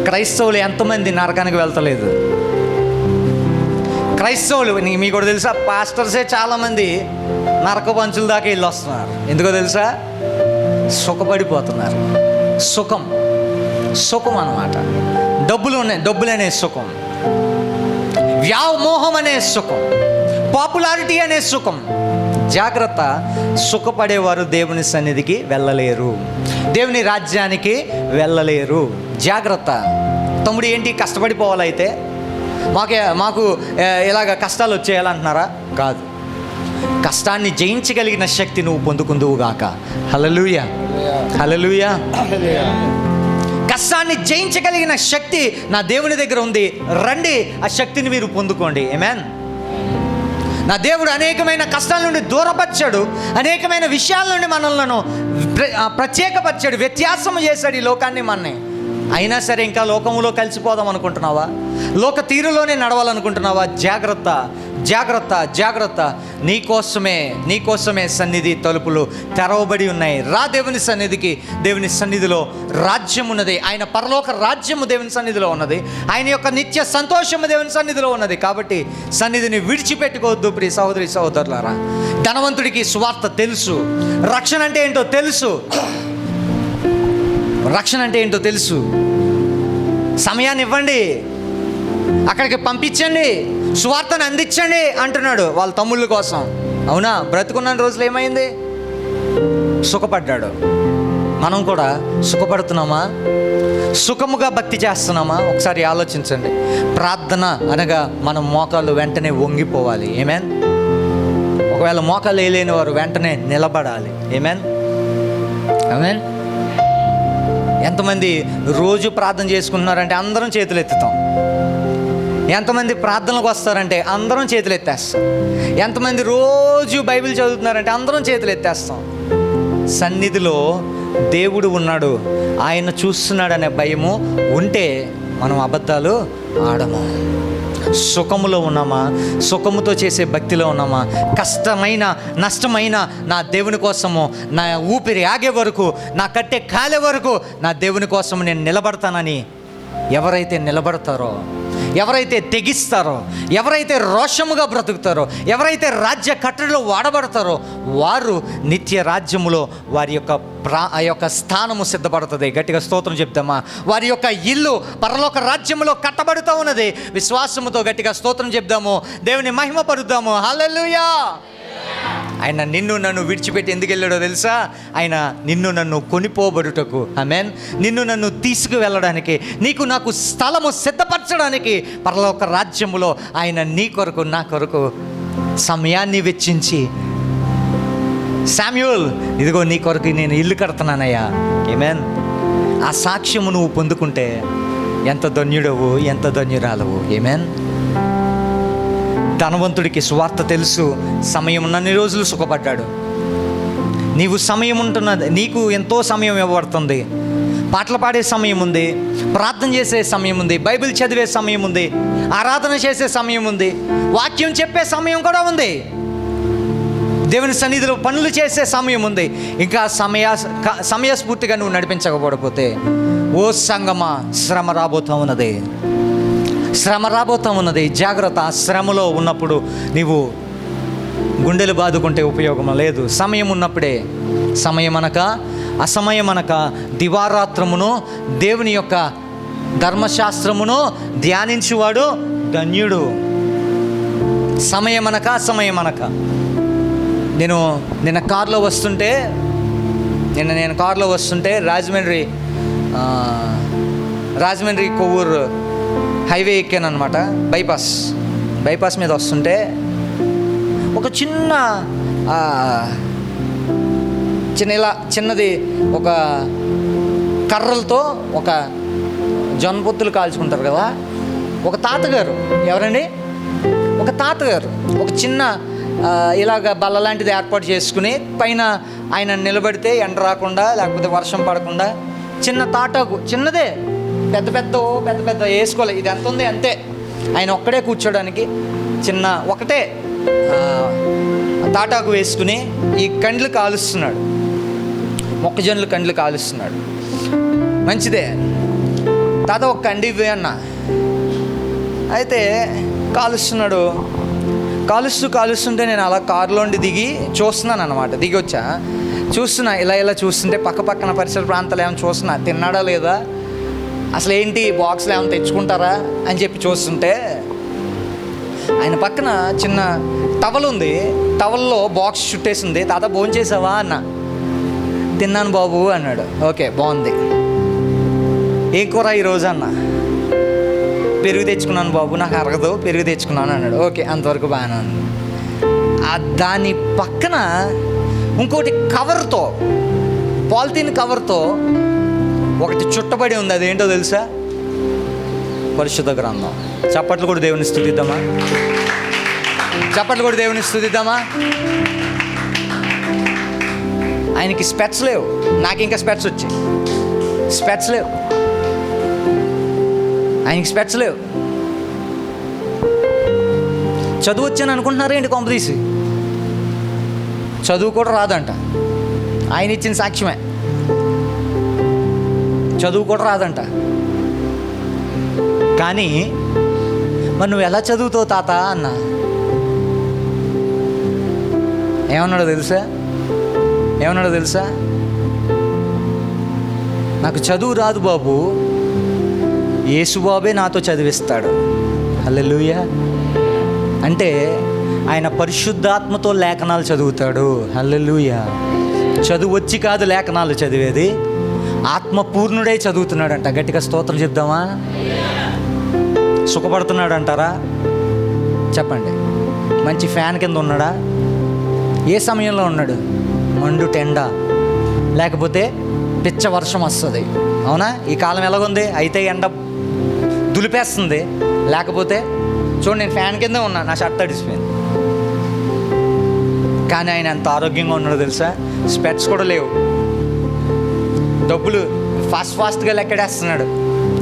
S2: క్రైస్తవులు ఎంతమంది నరకానికి వెళ్తలేదు? క్రైస్తవులు మీకు కూడా తెలుసా, పాస్టర్సే చాలామంది నరక పంచుల దాకా వెళ్ళి వస్తున్నారు. ఎందుకో తెలుసా? సుఖపడిపోతున్నారు. సుఖం అన్నమాట. డబ్బులనే సుఖం, వ్యామోహం అనే సుఖం, పాపులారిటీ అనే సుఖం. జాగ్రత్త, సుఖపడేవారు దేవుని సన్నిధికి వెళ్ళలేరు, దేవుని రాజ్యానికి వెళ్ళలేరు. జాగ్రత్త. తమ్ముడు ఏంటి కష్టపడిపోవాలైతే? మాకు ఇలాగ కష్టాలు వచ్చేయాలంటున్నారా? కాదు, కష్టాన్ని జయించగలిగిన శక్తి నువ్వు పొందుకుందువుగాక. హల్లెలూయా, హల్లెలూయా. కష్టాన్ని జయించగలిగిన శక్తి నా దేవుని దగ్గర ఉంది, రండి ఆ శక్తిని మీరు పొందుకోండి. ఆమేన్. నా దేవుడు అనేకమైన కష్టాల నుండి దూరపరిచాడు, అనేకమైన విషయాల నుండి మనల్ని ప్రత్యేకపరిచాడు, వ్యత్యాసం చేశాడు ఈ లోకాన్ని మనని. అయినా సరే ఇంకా లోకములో కలిసిపోదాం అనుకుంటున్నావా? లోక తీరులోనే నడవాలనుకుంటున్నావా? జాగ్రత్త, జాగ్రత్త, జాగ్రత్త. నీకోసమే సన్నిధి తలుపులు తెరవబడి ఉన్నాయి. రా దేవుని సన్నిధికి. దేవుని సన్నిధిలో రాజ్యం ఉన్నది. ఆయన పరలోక రాజ్యము దేవుని సన్నిధిలో ఉన్నది. ఆయన యొక్క నిత్య సంతోషము దేవుని సన్నిధిలో ఉన్నది. కాబట్టి సన్నిధిని విడిచిపెట్టుకోవద్దు ప్రియ సహోదరి సహోదరులారా. ధనవంతుడికి సువార్త తెలుసు, రక్షణ అంటే ఏంటో తెలుసు, సమయాన్ని ఇవ్వండి, అక్కడికి పంపించండి, సువార్తను అందించండి అంటున్నాడు వాళ్ళ తమ్ముళ్ళ కోసం. అవునా? బ్రతుకున్న రోజులు ఏమైంది? సుఖపడ్డాడు. మనం కూడా సుఖపడుతున్నామా? సుఖముగా భక్తి చేస్తున్నామా? ఒకసారి ఆలోచించండి. ప్రార్థన అనగా మనం మోకాళ్ళు వెంటనే వంగిపోవాలి. ఆమేన్. ఒకవేళ మోకాళ్ళు వేయలేని వారు వెంటనే నిలబడాలి. ఆమేన్, ఆమేన్. ఎంతమంది రోజు ప్రార్థన చేసుకుంటున్నారంటే అందరం చేతులు ఎత్తుతాం. ఎంతమంది ప్రార్థనలకు వస్తారంటే అందరం చేతులు ఎత్తేస్తాం. ఎంతమంది రోజు బైబిల్ చదువుతున్నారంటే అందరం చేతులు ఎత్తేస్తాం. సన్నిధిలో దేవుడు ఉన్నాడు, ఆయన చూస్తున్నాడనే భయము ఉంటే మనం అబద్ధాలు ఆడము. సుఖములో ఉన్నామా? సుఖముతో చేసే భక్తిలో ఉన్నామా? కష్టమైన నష్టమైన నా దేవుని కోసము, నా ఊపిరి ఆగే వరకు, నా కట్టె కాలే వరకు నా దేవుని కోసం నేను నిలబడతానని ఎవరైతే నిలబడతారో, ఎవరైతే తెగిస్తారో, ఎవరైతే రోషముగా బ్రతుకుతారో, ఎవరైతే రాజ్య కట్టడిలో వాడబడతారో వారు నిత్య రాజ్యములో వారి యొక్క ఆ యొక్క స్థానము సిద్ధపడుతుంది. గట్టిగా స్తోత్రం చెప్తామా. వారి యొక్క ఇల్లు పరలోక రాజ్యములో కట్టబడుతూ ఉన్నది. విశ్వాసముతో గట్టిగా స్తోత్రం చెప్దాము, దేవుని మహిమ పరుద్దాము. హల్లెలూయా. ఆయన నిన్ను నన్ను విడిచిపెట్టి ఎందుకు వెళ్ళాడో తెలుసా? ఆయన నిన్ను నన్ను కొనిపోబడుటకు, ఆమేన్, నిన్ను నన్ను తీసుకువెళ్ళడానికి, నీకు నాకు స్థలము సిద్ధపరచడానికి పరలోక రాజ్యములో ఆయన నీ కొరకు నా కొరకు సమయాన్ని వెచ్చించి, శామ్యూల్ ఇదిగో నీ కొరకు నేను ఇల్లు కడుతున్నానయ్యా, ఆమేన్, ఆ సాక్ష్యము నువ్వు పొందుకుంటే ఎంత ధన్యుడవు, ఎంత ధన్యురాలవు. ఆమేన్. ధనవంతుడికి సువార్త తెలుసు, సమయం ఉన్నన్ని రోజులు సుఖపడ్డాడు. నీవు సమయం ఉంటున్నది, నీకు ఎంతో సమయం ఇవ్వబడుతుంది. పాటలు పాడే సమయం ఉంది, ప్రార్థన చేసే సమయం ఉంది, బైబిల్ చదివే సమయం ఉంది, ఆరాధన చేసే సమయం ఉంది, వాక్యం చెప్పే సమయం కూడా ఉంది, దేవుని సన్నిధిలో పనులు చేసే సమయం ఉంది. ఇంకా సమయస్ఫూర్తిగా నువ్వు నడిపించకపోతే ఓ సంగమా, శ్రమ రాబోతూ ఉన్నది, శ్రమ రాబోతూ ఉన్నది. జాగ్రత్త. శ్రమలో ఉన్నప్పుడు నీవు గుండెలు బాదుకుంటే ఉపయోగం లేదు. సమయం ఉన్నప్పుడే, సమయమనక అసమయమనక దివారాత్రమును దేవుని యొక్క ధర్మశాస్త్రమును ధ్యానించువాడు ధన్యుడు. సమయమనక అసమయమనక. నిన్న కారులో వస్తుంటే రాజమండ్రి కొవ్వూరు హైవే ఎక్కాను అనమాట. బైపాస్ మీద వస్తుంటే ఒక చిన్నది ఒక కర్రలతో ఒక జొన్న పొత్తులు కాల్చుకుంటారు కదా, ఒక తాతగారు, ఎవరండి, ఒక తాతగారు ఒక చిన్న ఇలాగ బల్ల లాంటిది ఏర్పాటు చేసుకుని పైన ఆయన నిలబడితే ఎండ రాకుండా లేకపోతే వర్షం పడకుండా చిన్న తాటాకు, చిన్నదే, పెద్ద పెద్ద వేసుకోలే, ఇది ఎంత ఉంది అంతే, ఆయన ఒక్కడే కూర్చోడానికి ఒకటే తాటాకు వేసుకుని ఈ కండ్లు కాలుస్తున్నాడు, మొక్కజొన్నలు కండ్లు కాలుస్తున్నాడు. మంచిదే తాత, ఒక కండి ఇవ్వే అన్న. అయితే కాలుస్తుంటే నేను అలా కారులోండి దిగి చూస్తున్నాను అనమాట. దిగి వచ్చా, చూస్తున్నా, ఇలా చూస్తుంటే పక్కన పరిసర ప్రాంతాలు ఏమైనా చూస్తున్నా, తిన్నాడా లేదా, అసలు ఏంటి బాక్స్లో ఏమైనా తెచ్చుకుంటారా అని చెప్పి చూస్తుంటే ఆయన పక్కన చిన్న టవల్ ఉంది, టవల్లో బాక్స్ చుట్టేసింది. తాత భోంచేసావా అన్న. తిన్నాను బాబు అన్నాడు. ఓకే, బాగుంది. ఏం కూర ఈరోజు అన్న. పెరుగు తెచ్చుకున్నాను బాబు, నాకు అరగదు, పెరుగు తెచ్చుకున్నాను అన్నాడు. ఓకే, అంతవరకు బాగానే ఉంది. దాని పక్కన ఇంకోటి కవర్తో, పాలిథీన్ కవర్తో ఒకటి చుట్టబడి ఉంది. అదేంటో తెలుసా? పరిశుద్ధ గ్రంథం. చప్పట్లు కూడా దేవుని స్తుతిద్దామా. ఆయనకి స్పెట్స్ లేవు, నాకు ఇంకా స్పెట్స్ వచ్చాయి. ఆయనకి స్పెట్స్ లేవు. చదువు వచ్చాను అనుకుంటున్నారా ఏంటి? కొంపదీసి చదువు కూడా రాదంట. ఆయన ఇచ్చిన సాక్ష్యమే, చదువు కూడా రాదంట. కానీ మరి నువ్వు ఎలా చదువుతావు తాత అన్న. ఏమన్నాడో తెలుసా? నాకు చదువు రాదు బాబు, యేసుబాబే నాతో చదివిస్తాడు. హల్లెలూయా. అంటే ఆయన పరిశుద్ధాత్మతో లేఖనాలు చదువుతాడు. హల్లెలూయా. చదువు వచ్చి కాదు లేఖనాలు చదివేది, ఆత్మపూర్ణుడై చదువుతున్నాడంట. గట్టిగా స్తోత్రం చెప్దామా. సుఖపడుతున్నాడు అంటారా? చెప్పండి. మంచి ఫ్యాన్ కింద ఉన్నాడా? ఏ సమయంలో ఉన్నాడు? మండు టెండ, లేకపోతే పిచ్చ వర్షం వస్తుంది. అవునా? ఈ కాలం ఎలాగుంది? అయితే ఎండ దులిపేస్తుంది, లేకపోతే చూడండి, నేను ఫ్యాన్ కింద ఉన్నా, నా షర్ట్ తడిసిపోయింది. కానీ ఆయన ఎంత ఆరోగ్యంగా ఉన్నాడో తెలుసా? స్పెట్స్ కూడా లేవు. డబ్బులు ఫాస్ట్గా లెక్కడేస్తున్నాడు.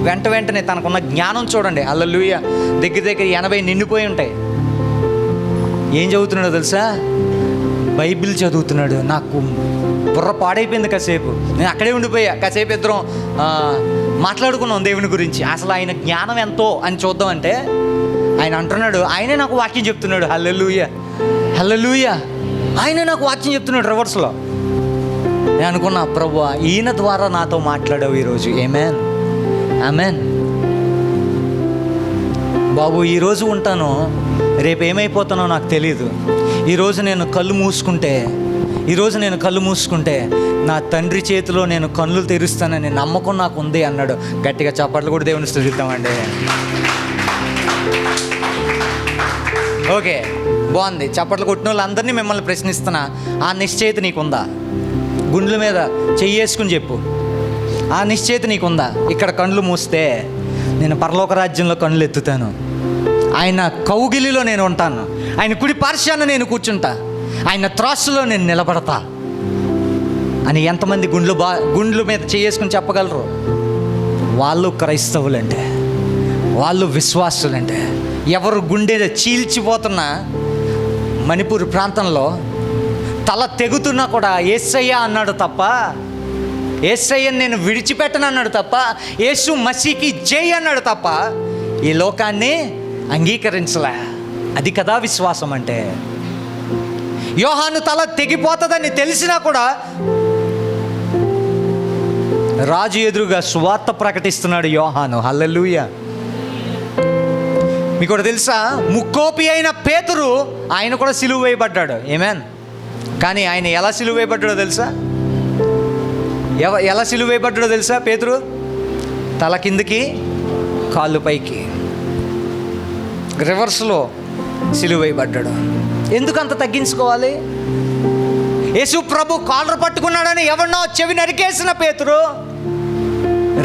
S2: వెంటనే తనకున్న జ్ఞానం చూడండి. హల్లెలూయా. దగ్గర 80 నిండిపోయి ఉంటాయి. ఏం చదువుతున్నాడో తెలుసా? బైబిల్ చదువుతున్నాడు. నాకు బుర్ర పాడైపోయింది. కాసేపు నేను అక్కడే ఉండిపోయా. కాసేపు ఇద్దరం మాట్లాడుకున్నాం దేవుని గురించి. అసలు ఆయన జ్ఞానం ఎంతో అని చూద్దామంటే ఆయన అంటున్నాడు, ఆయనే నాకు వాక్యం చెప్తున్నాడు. హల్లెలూయా, హల్లెలూయా. ఆయనే నాకు వాక్యం చెప్తున్నాడు రివర్స్లో. నేను అనుకున్నా, ప్రభువా ఈయన ద్వారా నాతో మాట్లాడావు ఈరోజు. ఆమేన్, ఆమేన్. బాబు ఈరోజు ఉంటాను, రేపు ఏమైపోతానో నాకు తెలీదు. ఈరోజు నేను కళ్ళు మూసుకుంటే నా తండ్రి చేతిలో నేను కళ్ళు తెరుస్తానని నమ్మకం నాకు ఉంది అన్నాడు. గట్టిగా చప్పట్లు కూడా దేవుని స్తుతిద్దామండి. ఓకే, బాగుంది. చప్పట్లు కొట్టిన వాళ్ళందరినీ మిమ్మల్ని ప్రశ్నిస్తున్నా, ఆ నిశ్చయిత నీకుందా? గుండెల మీద చెయ్యేసుకుని చెప్పు, ఆ నిశ్చయిత నీకుందా? ఇక్కడ కళ్ళు మూస్తే నేను పరలోక రాజ్యంలో కళ్ళు ఎత్తుతాను, ఆయన కౌగిలిలో నేను ఉంటాను, ఆయన కుడి పార్శ్వాన నేను కూర్చుంటా, ఆయన త్రాసులో నేను నిలబడతా అని ఎంతమంది గుండ్ల మీద చేసుకుని చెప్పగలరు? వాళ్ళు క్రైస్తవులంటే, వాళ్ళు విశ్వాసులంటే. ఎవరు గుండె చీల్చిపోతున్న మణిపూర్ ప్రాంతంలో తల తెగుతున్నా కూడా యేసయ్య అన్నాడు తప్ప, యేసయ్యని నేను విడిచిపెట్టను అన్నాడు తప్ప, యేసు మసీకి జై అన్నాడు తప్ప ఈ లోకాన్ని అంగీకరించలే. అది కదా విశ్వాసం అంటే. యోహాను తల తెగిపోతుందని తెలిసినా కూడా రాజు ఎదురుగా సువార్త ప్రకటిస్తున్నాడు యోహాను. హల్లెలూయా. మీకు కూడా తెలుసా, ముక్కోపి అయిన పేతురు ఆయన కూడా సిలువ వేయబడ్డాడు. ఆమేన్. కానీ ఆయన ఎలా సిలువ వేయబడ్డాడో తెలుసా? ఎలా సిలువ వేయబడ్డాడో తెలుసా? పేతురు తల కిందకి కాళ్ళు పైకి రివర్స్లో సిలువ వేయబడ్డాడు. ఎందుకు అంత తగ్గించుకోవాలి? యేసు ప్రభు కాలర్ పట్టుకున్నాడని ఎవరినో చెవి నరికేసిన పేతురు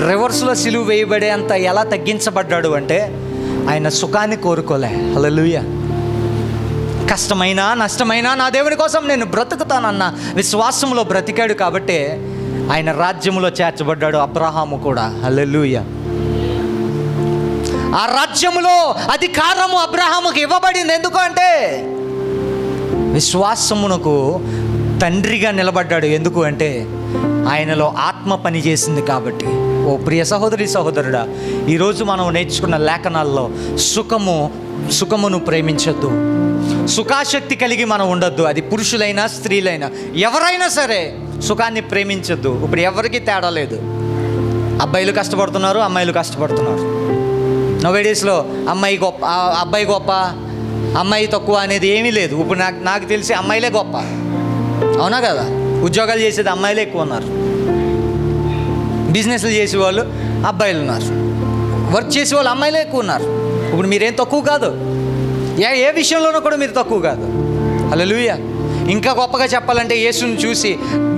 S2: రివర్స్లో సిలువ వేయబడే అంత ఎలా తగ్గించబడ్డాడు అంటే ఆయన సుఖాన్ని కోరుకోలే. హల్లెలూయా. కష్టమైనా నష్టమైనా నా దేవుని కోసం నేను బ్రతుకుతానన్న విశ్వాసంలో బ్రతికాడు కాబట్టి ఆయన రాజ్యంలో చేర్చబడ్డాడు. అబ్రహాము కూడా. హల్లెలూయా. ఆ రాజ్యములో అధికారము అబ్రహాముకి ఇవ్వబడింది. ఎందుకు అంటే విశ్వాసమునకు తండ్రిగా నిలబడ్డాడు. ఎందుకు అంటే ఆయనలో ఆత్మ పని చేసింది కాబట్టి. ఓ ప్రియ సహోదరి సహోదరుడా, ఈరోజు మనం నేర్చుకున్న లేఖనాల్లో సుఖమును ప్రేమించొద్దు, సుఖాశక్తి కలిగి మనం ఉండొద్దు. అది పురుషులైనా స్త్రీలైనా ఎవరైనా సరే సుఖాన్ని ప్రేమించొద్దు. ఇప్పుడు ఎవరికి తేడా లేదు. అబ్బాయిలు కష్టపడుతున్నారు, అమ్మాయిలు కష్టపడుతున్నారు. నోవేడేస్లో అమ్మాయి గొప్ప, అబ్బాయి గొప్ప, అమ్మాయి తక్కువ అనేది ఏమీ లేదు. ఇప్పుడు నాకు తెలిసి అమ్మాయిలే గొప్ప. అవునా కదా? ఉద్యోగాలు చేసేది అమ్మాయిలే ఎక్కువ ఉన్నారు, బిజినెస్లు చేసేవాళ్ళు అబ్బాయిలు ఉన్నారు, వర్క్ చేసేవాళ్ళు అమ్మాయిలే ఎక్కువ ఉన్నారు. ఇప్పుడు మీరేం తక్కువ కాదు, ఏ విషయంలోనూ కూడా మీరు తక్కువ కాదు. హల్లెలూయా. ఇంకా గొప్పగా చెప్పాలంటే యేసును చూసి,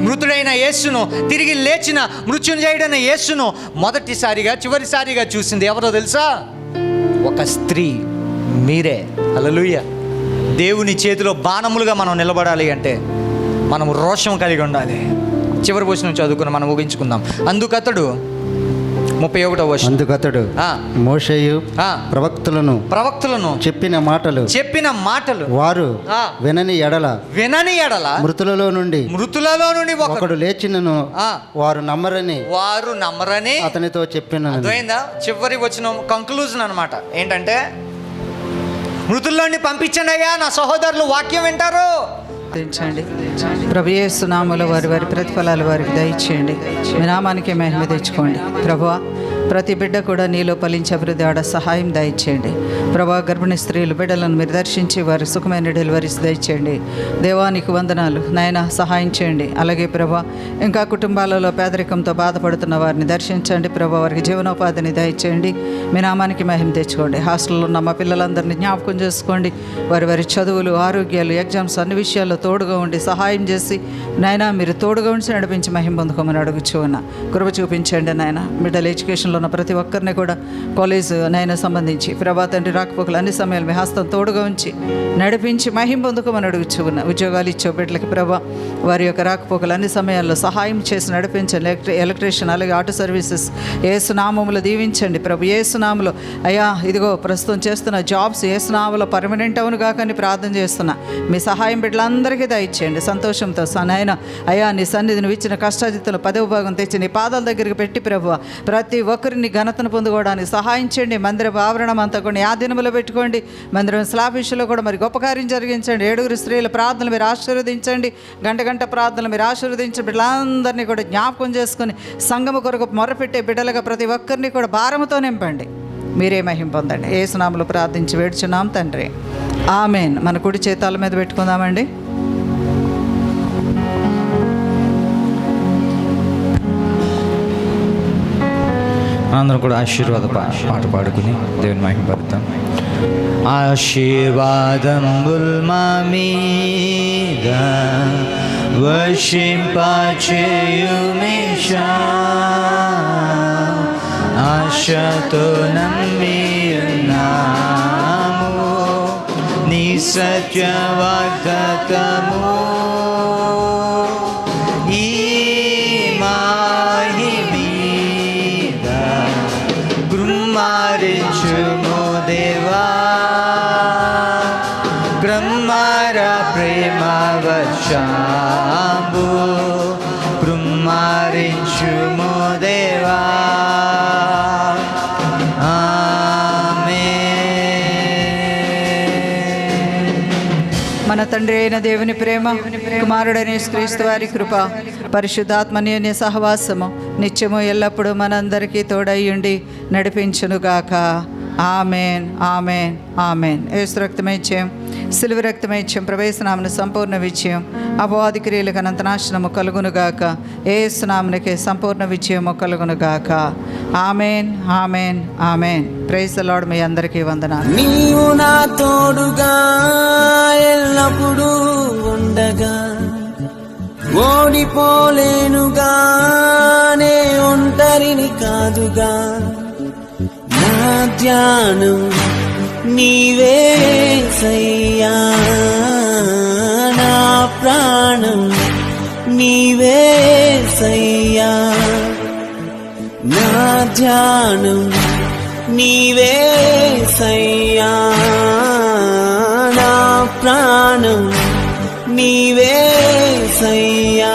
S2: మృతుడైన యేసును, తిరిగి లేచిన మృత్యుంజయుడైన యేసును మొదటిసారిగా చివరిసారిగా చూసింది ఎవరో తెలుసా? ఒక స్త్రీ, మీరే. హల్లెలూయా. దేవుని చేతిలో బాణములుగా మనం నిలబడాలి అంటే మనం రోషం కలిగి ఉండాలి. చివరి వచనం చదువుకుని మనం ముగించుకుందాం. అందుకతడు 31వ వచనం.
S6: అందుకతడు మోషేయు ప్రవక్తలను చెప్పిన మాటలు వారు వినని ఎడల మృతులలో నుండి ఒకడు లేచినను వారు నమ్మరని అతనితో చెప్పిన.
S2: అర్థమైందా? చివరి వచనం కంక్లూజన్ అన్నమాట. ఏంటంటే మృతుల్లోని పంపించండి అయ్యా, నా సహోదరులు వాక్యం వింటారు.
S5: ప్రభు యేసు నామములో వారి ప్రతిఫలాలు వారికి దయచేయండి. మీ నామానికి మహిమ తెచ్చుకోండి. ప్రభువా, ప్రతి బిడ్డ కూడా నీలో ఫలించే అభివృద్ధి ఆడ సహాయం దయచేయండి. ప్రభా, గర్భిణీ స్త్రీలు బిడ్డలను మీరు దర్శించి వారి సుఖమైన డెలివరీస్ దయచేయండి. దేవానికి వందనాలు నాయన, సహాయం చేయండి. అలాగే ప్రభా, ఇంకా కుటుంబాలలో పేదరికంతో బాధపడుతున్న వారిని దర్శించండి. ప్రభా, వారికి జీవనోపాధిని దయచేయండి. మీ నామానికి మహిమ తెచ్చుకోండి. హాస్టల్లో ఉన్న మా పిల్లలందరినీ జ్ఞాపకం చేసుకోండి. వారి చదువులు, ఆరోగ్యాలు, ఎగ్జామ్స్ అన్ని విషయాల్లో తోడుగా ఉండి సహాయం చేసి నాయన మీరు తోడుగా ఉండి నడిపించి మహిమ పొందుకోమని అడుగుచూ ఉన్నా. కృప చూపించండి నాయన. బిడ్డల ఎడ్యుకేషన్లో ఉన్న ప్రతి ఒక్కరిని కూడా కాలేజ్ నాయన సంబంధించి ప్రభా తండ్రి రాకపోకలు అన్ని సమయాలు మీ హస్తం తోడుగా ఉంచి నడిపించి మహిమ పొందుకోమని అడుగుచున్న ఉద్యోగాలు ఇచ్చే బిడ్డలకి ప్రభా వారి యొక్క రాకపోకలు అన్ని సమయాల్లో సహాయం చేసి నడిపించండి. ఎలక్ట్రీషియన్ అలాగే ఆటో సర్వీసెస్ ఏసునామములో దీవించండి ప్రభు. ఏసునామలో అయ్యా ఇదిగో ప్రస్తుతం చేస్తున్న జాబ్స్ ఏసునామలో పర్మనెంట్ అవును కాకని ప్రార్థన చేస్తున్నా. మీ సహాయం బిడ్డలందరికీ దయచేయండి. సంతోషంతో నాయన అయ్యా నీ సన్నిధిని ఇచ్చిన కష్టాజిత్తులు 10వ భాగం తెచ్చి నీ పాదాల దగ్గరికి పెట్టి ప్రభువా ప్రతి ఒక్కరిని ఘనతను పొందుకోవడానికి సహాయం చేయండి. మందిర ఆవరణం అంతా కూడా ఆ దినములో పెట్టుకోండి. మందిరం స్లాబ్ విషయంలో కూడా మరి గొప్ప కార్యం జరిగించండి. 7 స్త్రీల ప్రార్థనలు మీరు ఆశీర్వదించండి. గంట ప్రార్థనలు మీరు ఆశీర్వదించండి. బిడ్డలందరినీ కూడా జ్ఞాపకం చేసుకుని సంఘము కొరకు మొరపెట్టే బిడ్డలుగా ప్రతి ఒక్కరిని కూడా భారముతో నింపండి. మీరే మహిమ పొందండి. యేసునామములో ప్రార్థించి వేడుచున్నాం తండ్రి, ఆమేన్. మన కుడి చేతాల మీద పెట్టుకుందామండి.
S4: అందరం కూడా ఆశీర్వాద పాట పాడుకుని దేవుని మహిమపడతాం. ఆశీర్వాదముల్ మా మీద వర్షింపచేయుమేషా, ఆశతో నమ్మియున్నాము నీ సత్యవాగ్దానము. ఈ కుమ్మరించుము దేవా, బ్రహ్మర ప్రేమ వర్షంబు కుమ్మరించుము దేవా,
S5: మన తండ్రి అయిన దేవుని ప్రేమ, కుమారుడైన యేసుక్రీస్తు వారి కృప, పరిశుద్ధాత్మన్యోన్య సహవాసము నిత్యము ఎల్లప్పుడూ మనందరికీ తోడయ్యుండి నడిపించునుగాక. ఆమెన్, ఆమెన్, ఆమెన్. యేసు రక్తమైత్యం, సిలువ రక్తమైత్యం, ప్రవేశనామన సంపూర్ణ విజయం, అపవాది క్రియలకు అనంత నాశనము కలుగునుగాక. యేసునామమునకే సంపూర్ణ విజయము కలుగునుగాక. ఆమెన్, ఆమెన్, ఆమెన్. Praise the lord. మీ అందరికీ వందనాలు.
S1: నీవు నా తోడుగా ఎల్లప్పుడూ ఉండగా, ఓడిపోలేనుగా, నే ఒంటరిని కాదుగా. నా ధ్యానం నీవే యేసయ్యా, నా ప్రాణం నీవే యేసయ్యా, నా ధ్యానం నీవే యేసయ్యా, నా ప్రాణం నీవే యేసయ్యా.